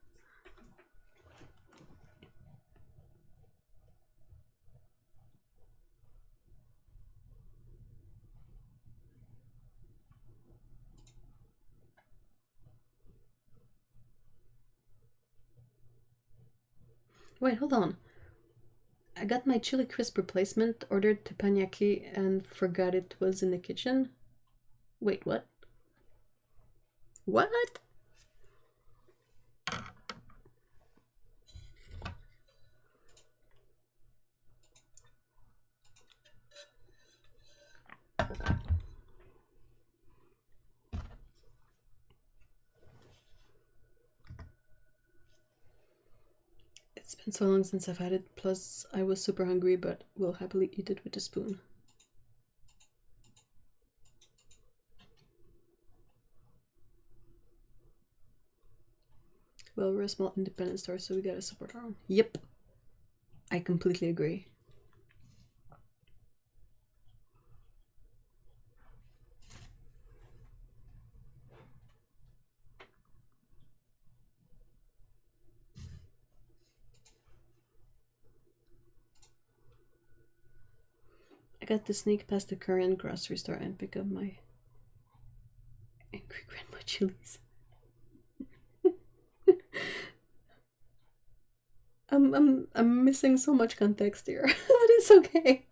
Wait, hold on. I got my chili crisp replacement, ordered teppanyaki, and forgot it was in the kitchen. Wait, what? What? It's been so long since I've had it, plus I was super hungry, but will happily eat it with a spoon. Well, we're a small independent store, so we gotta support our own. Yep. I completely agree. I got to sneak past the Korean grocery store and pick up my angry grandma chilies. I'm missing so much context here, but it's okay.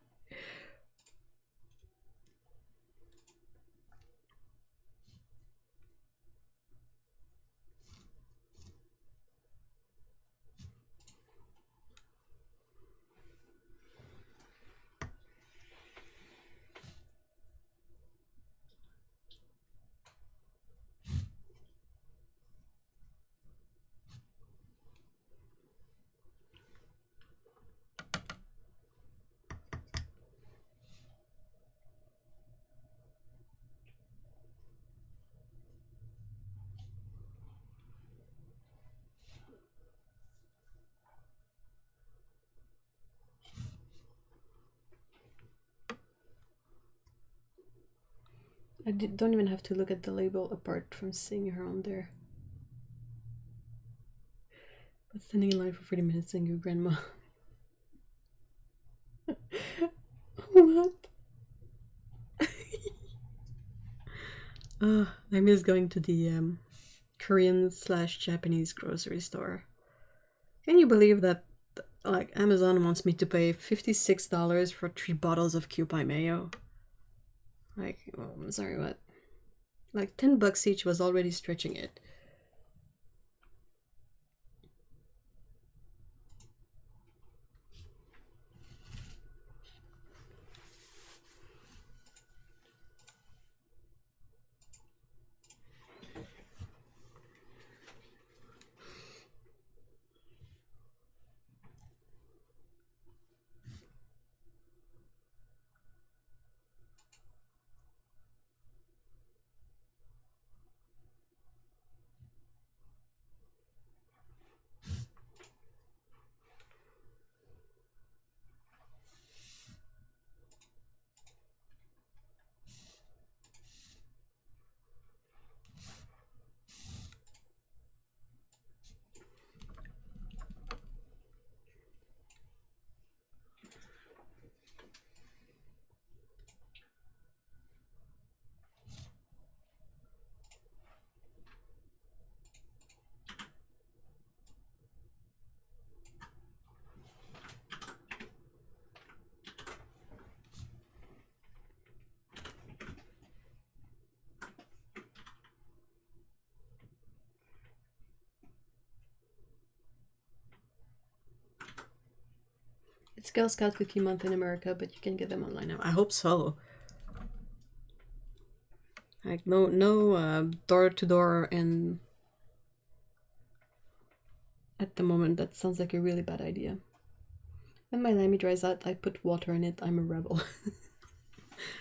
Don't even have to look at the label apart from seeing her on there. But standing in line for 40 minutes seeing your grandma. What? I miss going to the Korean/Japanese grocery store. Can you believe that, like, Amazon wants me to pay $56 for 3 bottles of Kewpie mayo? Like, oh, I'm sorry, what? Like, $10 each was already stretching it. It's Girl Scout Cookie Month in America, but you can get them online now. I hope so. Like, no door to door, and at the moment that sounds like a really bad idea. When my lammy dries out, I put water in it. I'm a rebel.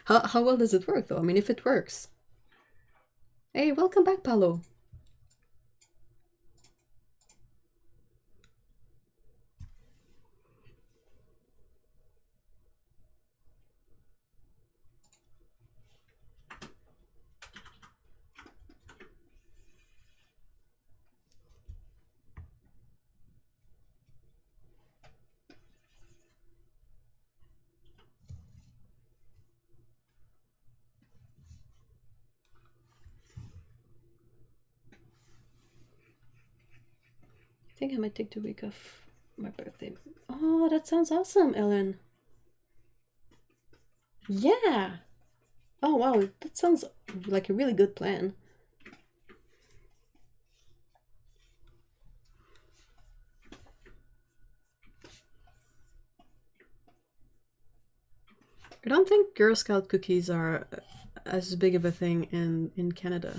How well does it work though? I mean, if it works. Hey, welcome back, Paolo. I think I might take the week off my birthday. Oh, that sounds awesome, Ellen. Yeah. Oh, wow. That sounds like a really good plan. I don't think Girl Scout cookies are as big of a thing in Canada.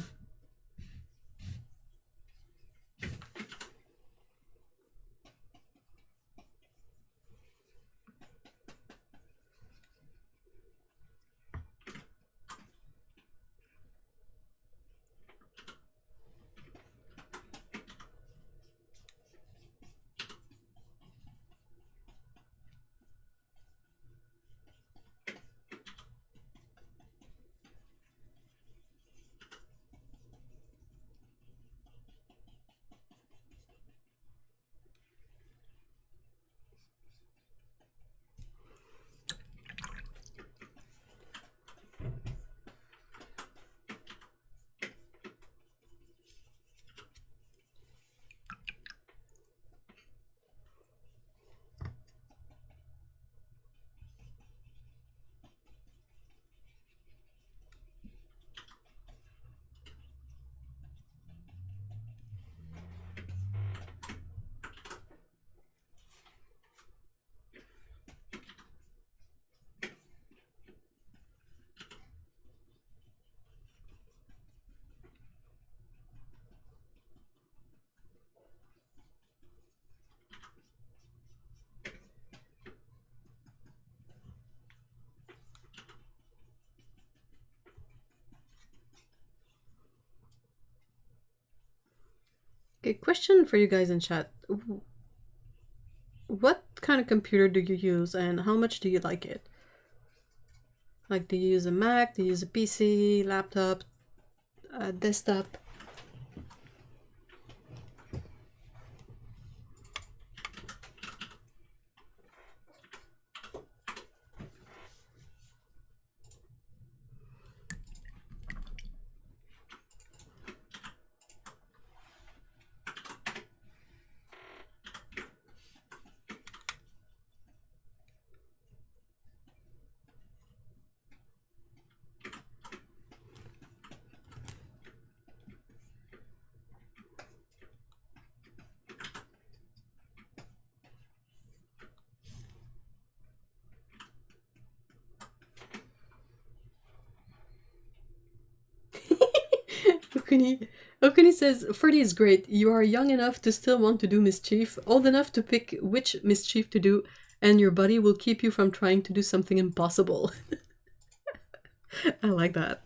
Okay, question for you guys in chat. What kind of computer do you use and how much do you like it? Like, do you use a Mac, do you use a PC, laptop, desktop? Okuni says, 40 is great. You are young enough to still want to do mischief, old enough to pick which mischief to do, and your body will keep you from trying to do something impossible. I like that.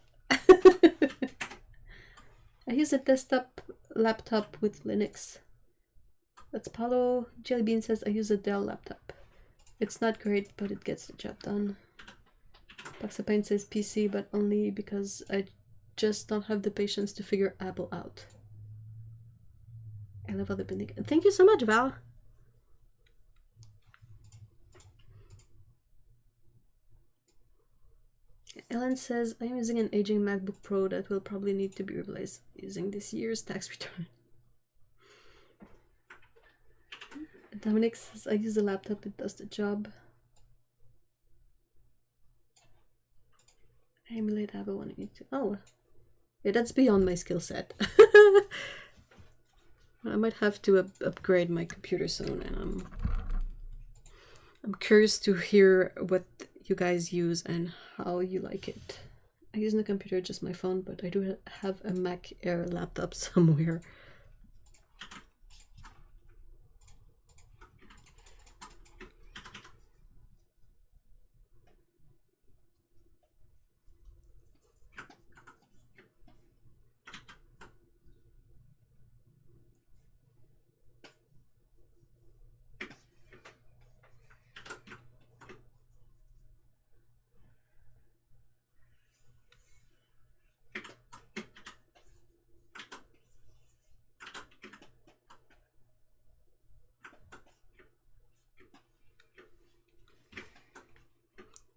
I use a desktop laptop with Linux. That's Paulo. Jellybean says, I use a Dell laptop. It's not great, but it gets the job done. Paxapine says PC, but only because I just don't have the patience to figure Apple out. I love other bending. Thank you so much, Val. Ellen says, I'm using an aging MacBook Pro that will probably need to be replaced using this year's tax return. Dominic says, I use a laptop, it does the job. I emulate Apple when I need to. Oh, yeah, that's beyond my skill set. I might have to upgrade my computer soon, and I'm curious to hear what you guys use and how you like it. I use the computer, just my phone, but I do have a Mac Air laptop somewhere.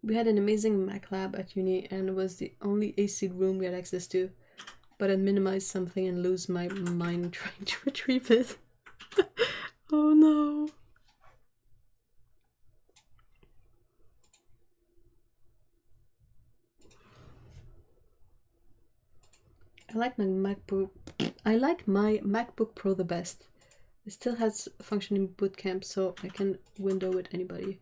We had an amazing Mac lab at uni and it was the only AC room we had access to, but I'd minimize something and lose my mind trying to retrieve it. Oh no. I like my MacBook Pro the best. It still has functioning boot camp, so I can window with anybody.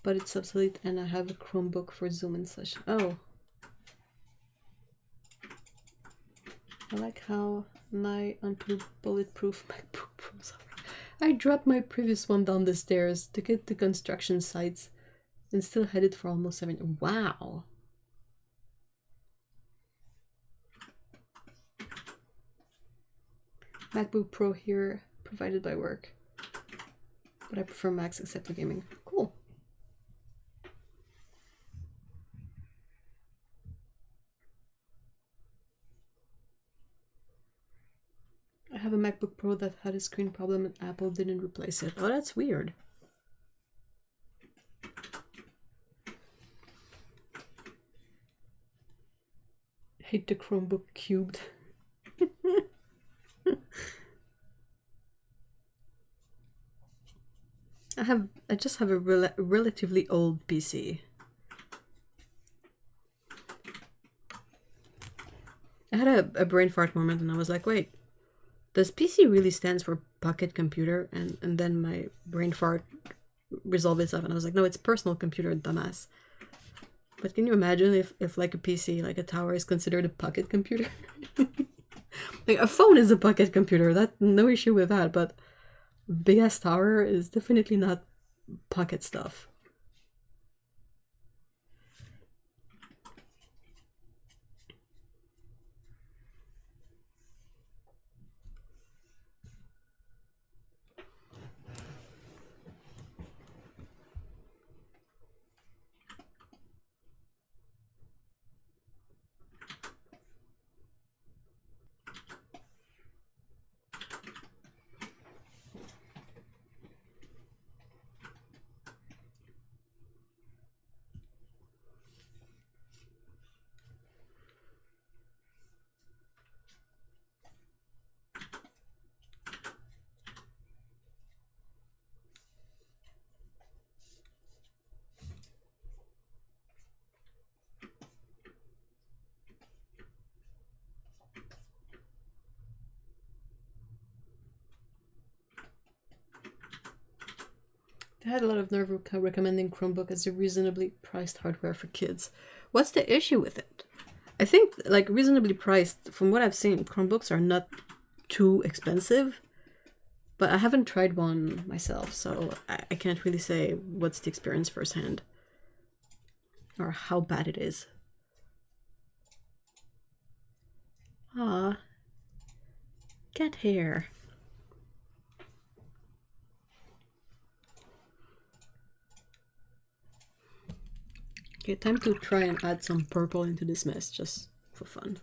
but it's obsolete and I have a Chromebook for Zoom and such. Oh. I like how my bulletproof MacBook Pro. I dropped my previous one down the stairs, took it to construction sites, and still had it for almost 7. Wow. MacBook Pro here, provided by work. But I prefer Macs except for gaming. Cool. I have a MacBook Pro that had a screen problem and Apple didn't replace it. Oh, that's weird. Hate the Chromebook cubed. I just have a relatively old PC. I had a brain fart moment and I was like, wait, does PC really stands for pocket computer? And then my brain fart resolved itself and I was like, no, it's personal computer, dumbass. But can you imagine if like a PC, like a tower, is considered a pocket computer? Like a phone is a pocket computer, no issue with that, but big ass tower is definitely not pocket stuff. They had a lot of nerve recommending Chromebook as a reasonably priced hardware for kids. What's the issue with it? I think, like, reasonably priced, from what I've seen, Chromebooks are not too expensive, but I haven't tried one myself, so I can't really say what's the experience firsthand, or how bad it is. Ah, cat hair. Okay, time to try and add some purple into this mess, just for fun.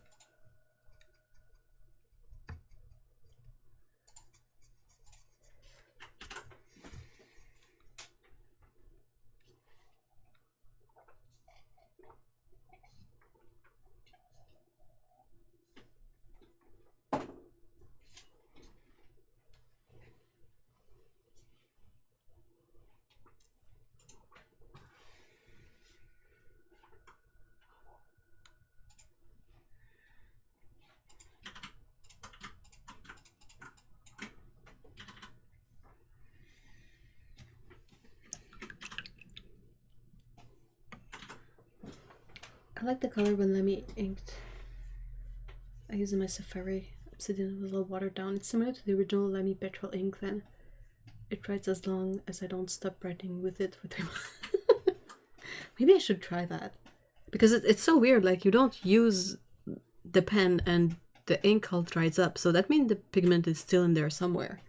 I like the color when Lemmy inked. I use it in my Safari. Obsidian was a little watered down. It's similar to the original Lemmy petrol ink then. It writes as long as I don't stop writing with it for 3 months. Maybe I should try that. Because it's so weird, like you don't use the pen and the ink all dries up, so that means the pigment is still in there somewhere.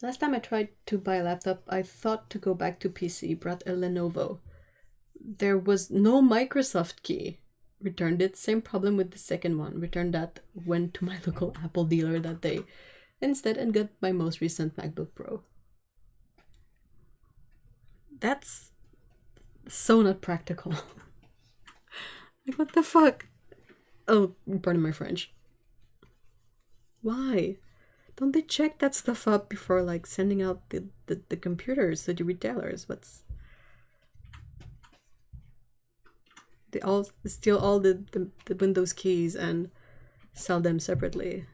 Last time I tried to buy a laptop, I thought to go back to PC, brought a Lenovo. There was no Microsoft key. Returned it. Same problem with the second one. Returned that. Went to my local Apple dealer that day instead and got my most recent MacBook Pro. That's so not practical. Like, what the fuck? Oh, pardon my French. Why? Don't they check that stuff up before, like, sending out the computers to the retailers? They all steal all the Windows keys and sell them separately.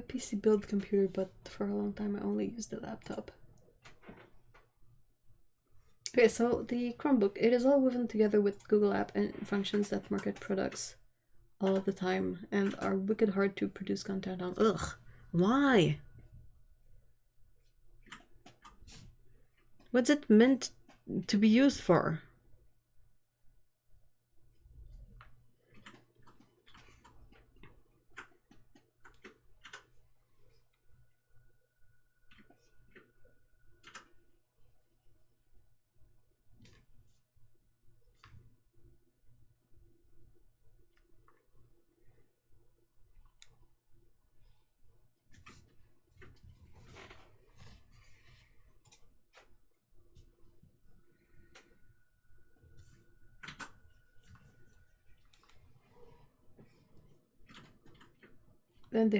PC build computer, but for a long time I only used the laptop. Okay, so the Chromebook, it is all woven together with Google app and functions that market products all the time and are wicked hard to produce content on. Ugh, why? What's it meant to be used for? Then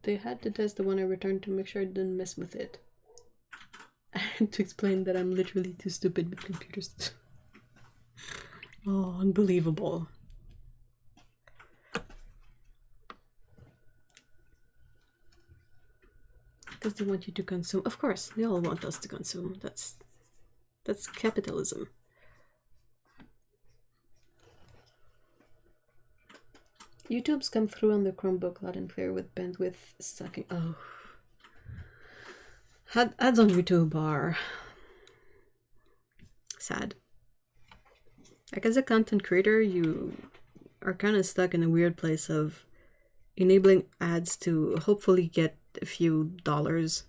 they had to test the one I returned to make sure I didn't mess with it. And to explain that I'm literally too stupid with computers. Oh, unbelievable. Because they want you to consume. Of course, they all want us to consume. That's capitalism. YouTube's come through on the Chromebook loud and clear with bandwidth sucking. Oh. Ads on YouTube are sad. Like, as a content creator, you are kind of stuck in a weird place of enabling ads to hopefully get a few dollars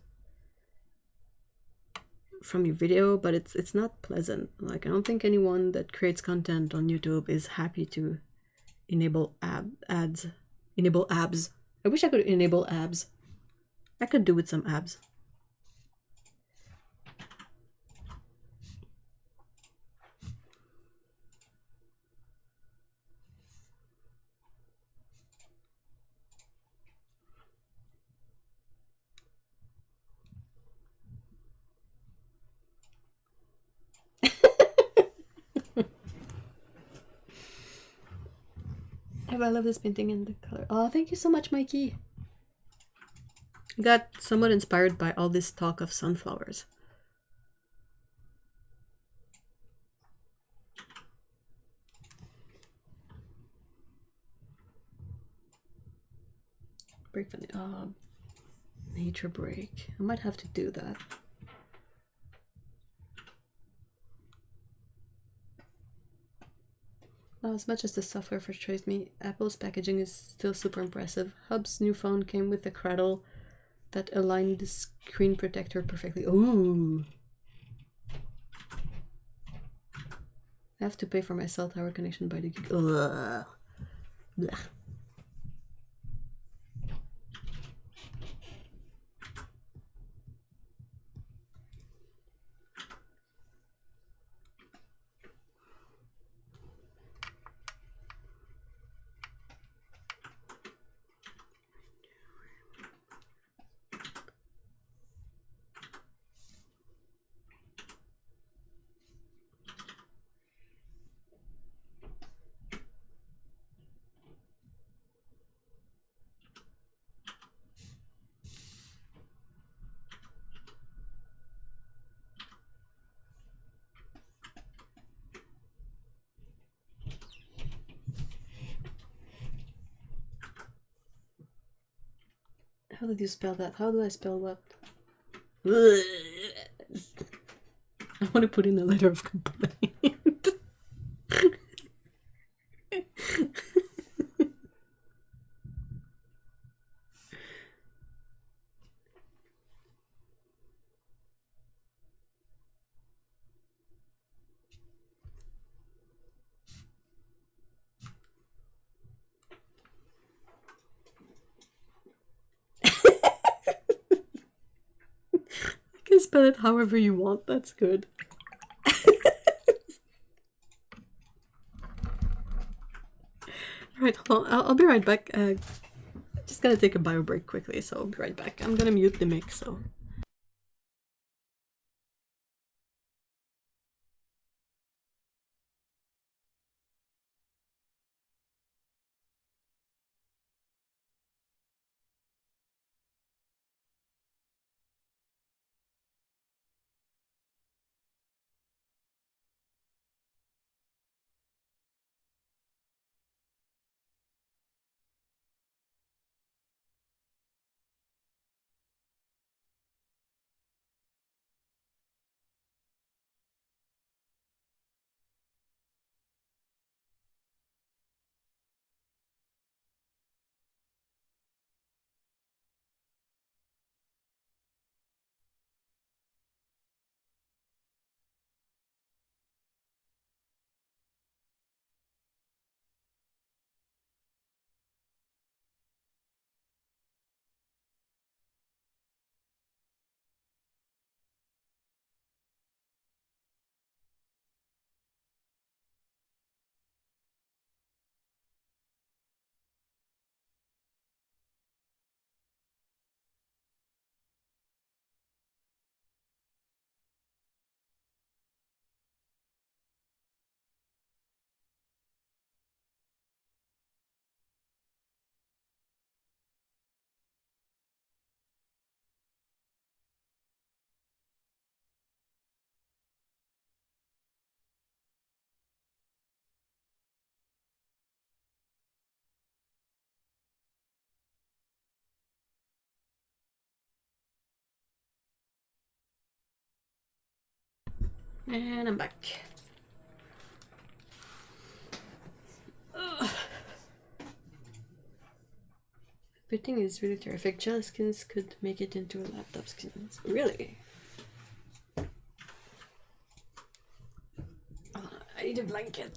from your video, but it's not pleasant. Like, I don't think anyone that creates content on YouTube is happy to enable ads. Enable abs. I wish I could enable abs. I could do with some abs. I love this painting and the color. Oh, thank you so much, Mikey. I got somewhat inspired by all this talk of sunflowers. Break from the nature break. I might have to do that. As much as the software frustrates me, Apple's packaging is still super impressive. Hub's new phone came with a cradle that aligned the screen protector perfectly. Ooh! I have to pay for my cell tower connection by the gig. Ugh. Blech. How did you spell that? How do I spell what? I want to put in a letter of complaint. You can spell it however you want, that's good. Alright, hold on, I'll be right back. Just gonna take a bio break quickly, so I'll be right back. I'm gonna mute the mic, so... And I'm back. Ugh. Everything is really terrific. Gel skins could make it into a laptop skins. Really? Oh, I need a blanket.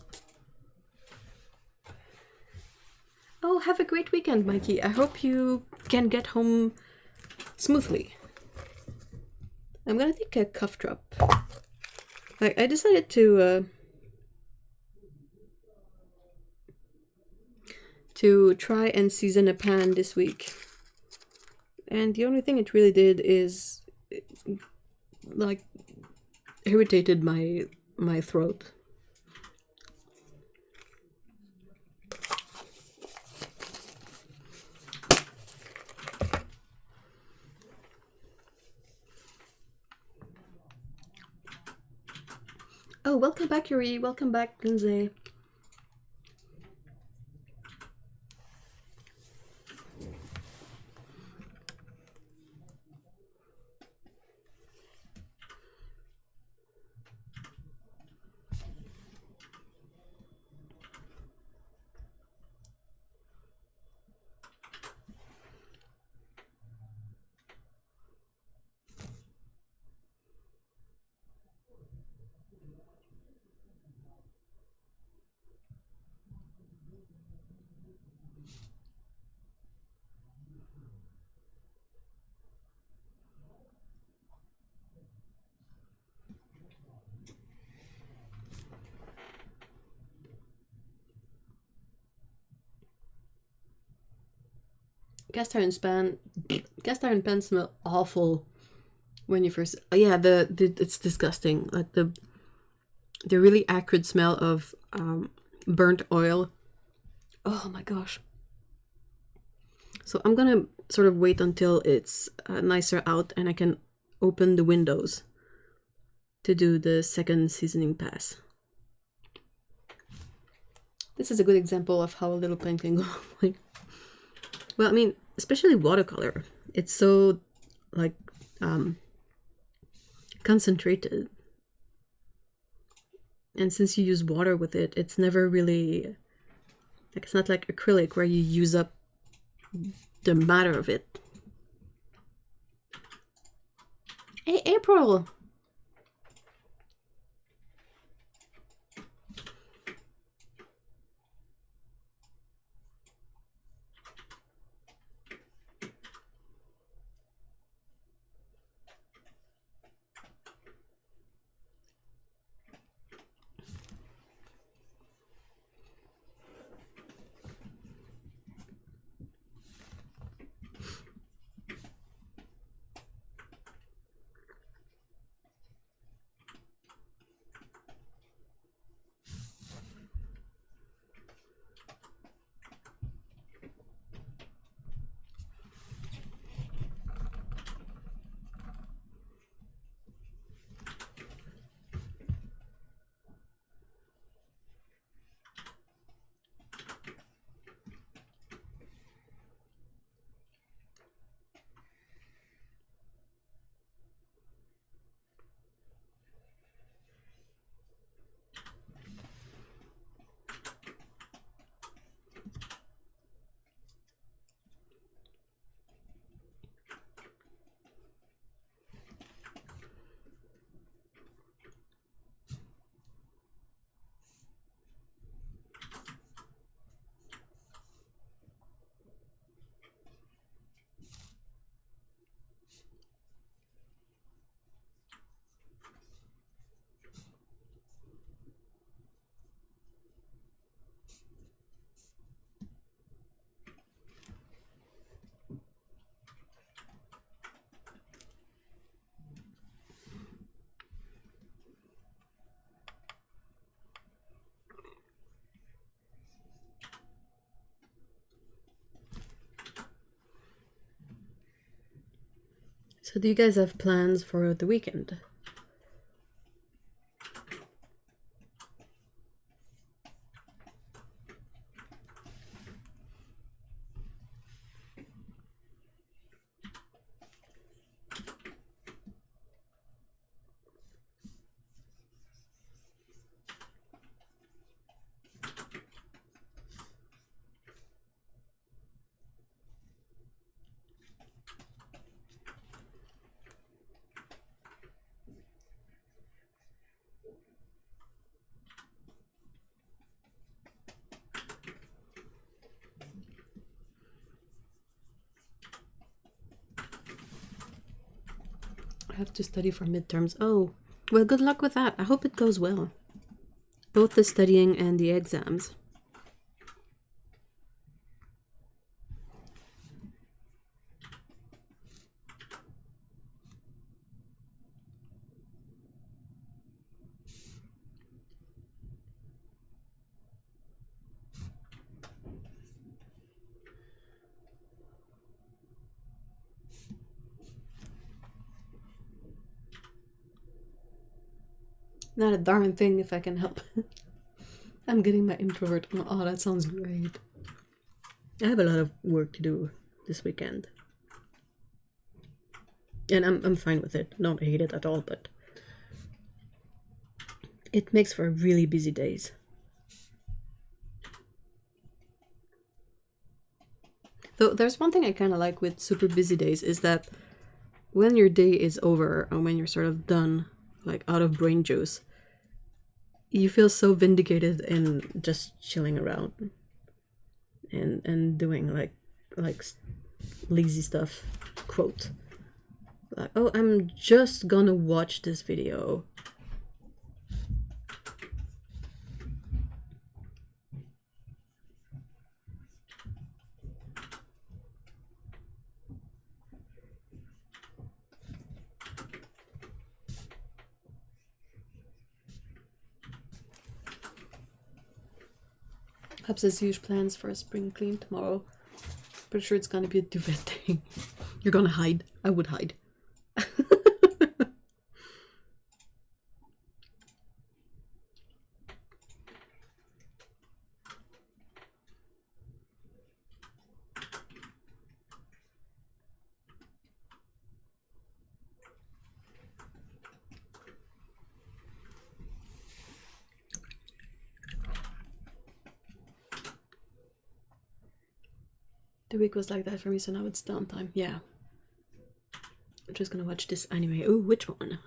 Oh, have a great weekend, Mikey. I hope you can get home smoothly. I'm gonna take a cough drop. I decided to try and season a pan this week, and the only thing it really did is like irritated my throat. Oh, welcome back, Yuri. Welcome back, Lindsay. Cast iron pans smell awful when you first. Oh yeah, it's disgusting. Like the really acrid smell of burnt oil. Oh my gosh. So I'm gonna sort of wait until it's nicer out and I can open the windows to do the second seasoning pass. This is a good example of how a little pen can go. Like, well, I mean, especially watercolor. It's so like concentrated. And since you use water with it, it's never really like, it's not like acrylic where you use up the matter of it. Hey, April! So do you guys have plans for the weekend? have to study for midterms. Oh, well, good luck with that. I hope it goes well. Both the studying and the exams. Not a darn thing if I can help. I'm getting my introvert. Oh, that sounds great. I have a lot of work to do this weekend. And I'm fine with it. Don't hate it at all, but it makes for really busy days. Though there's one thing I kind of like with super busy days is that when your day is over or when you're sort of done, like out of brain juice, you feel so vindicated in just chilling around and doing like lazy stuff, quote. Like, oh, I'm just gonna watch this video. Hubs has huge plans for a spring clean tomorrow. Pretty sure it's gonna be a duvet thing. You're gonna hide. I would hide. The week was like that for me, so now it's downtime. Yeah. I'm just gonna watch this anime. Ooh, which one?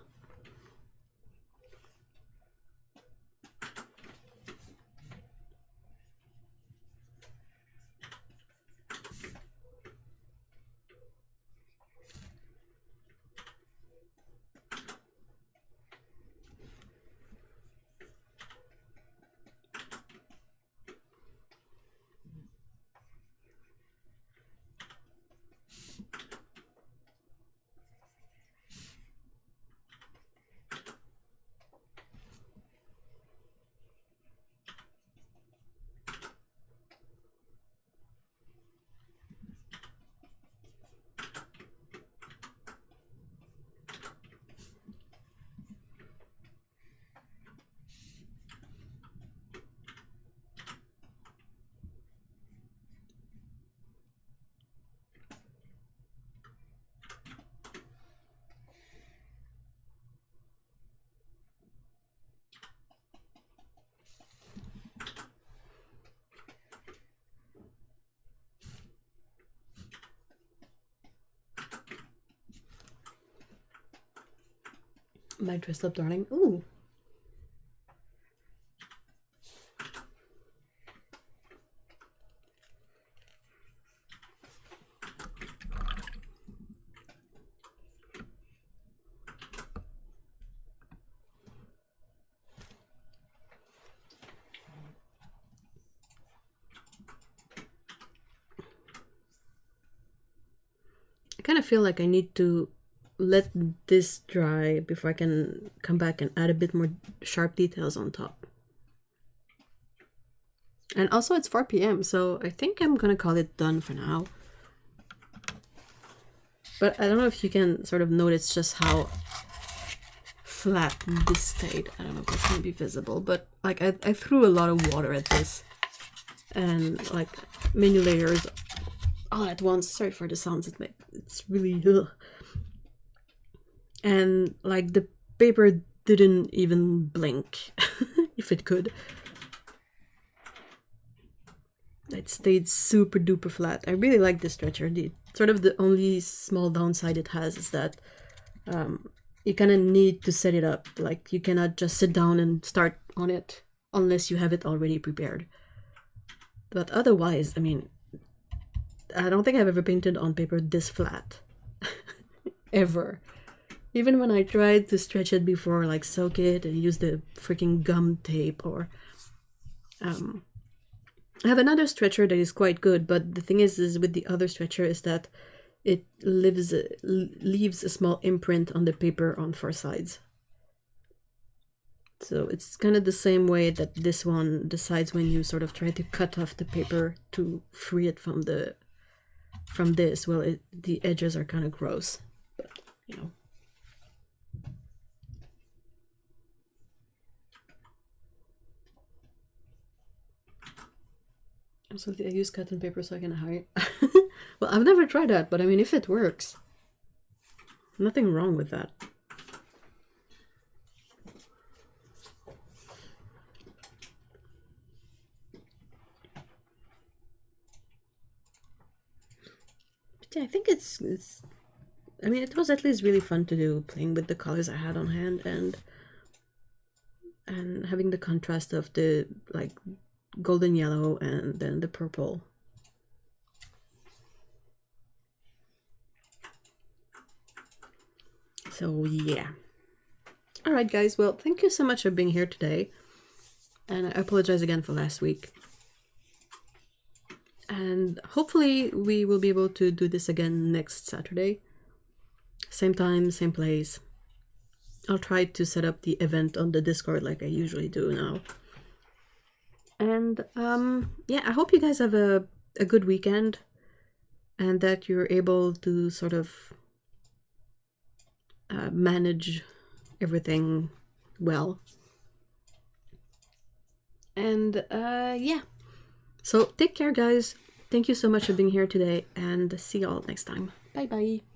My dressed up darling. Ooh. I kind of feel like I need to let this dry before I can come back and add a bit more sharp details on top. And also it's 4 p.m, so I think I'm gonna call it done for now. But I don't know if you can sort of notice just how flat this stayed. I don't know if that's gonna be visible, but like I threw a lot of water at this. And like many layers all at once. Sorry for the sounds it makes. It's really ugh. And like the paper didn't even blink if it could. It stayed super duper flat. I really like this stretcher. The only small downside it has is that you kind of need to set it up. Like you cannot just sit down and start on it unless you have it already prepared. But otherwise, I mean, I don't think I've ever painted on paper this flat. Ever. Even when I tried to stretch it before, like soak it and use the freaking gum tape, or I have another stretcher that is quite good, but the thing is with the other stretcher is that it leaves a small imprint on the paper on 4 sides. So it's kind of the same way that this one decides when you sort of try to cut off the paper to free it from this. Well, the edges are kind of gross, but you know. Also, I use cotton paper so I can hide. Well, I've never tried that, but I mean, if it works, nothing wrong with that. But yeah, I think it's. I mean, it was at least really fun to do, playing with the colors I had on hand and having the contrast of the like golden yellow and then the purple. So yeah. Alright guys, well, thank you so much for being here today. And I apologize again for last week. And hopefully we will be able to do this again next Saturday. Same time, same place. I'll try to set up the event on the Discord like I usually do now. And yeah, I hope you guys have a good weekend and that you're able to sort of manage everything well. And yeah, so take care guys. Thank you so much for being here today and see y'all next time. Bye bye.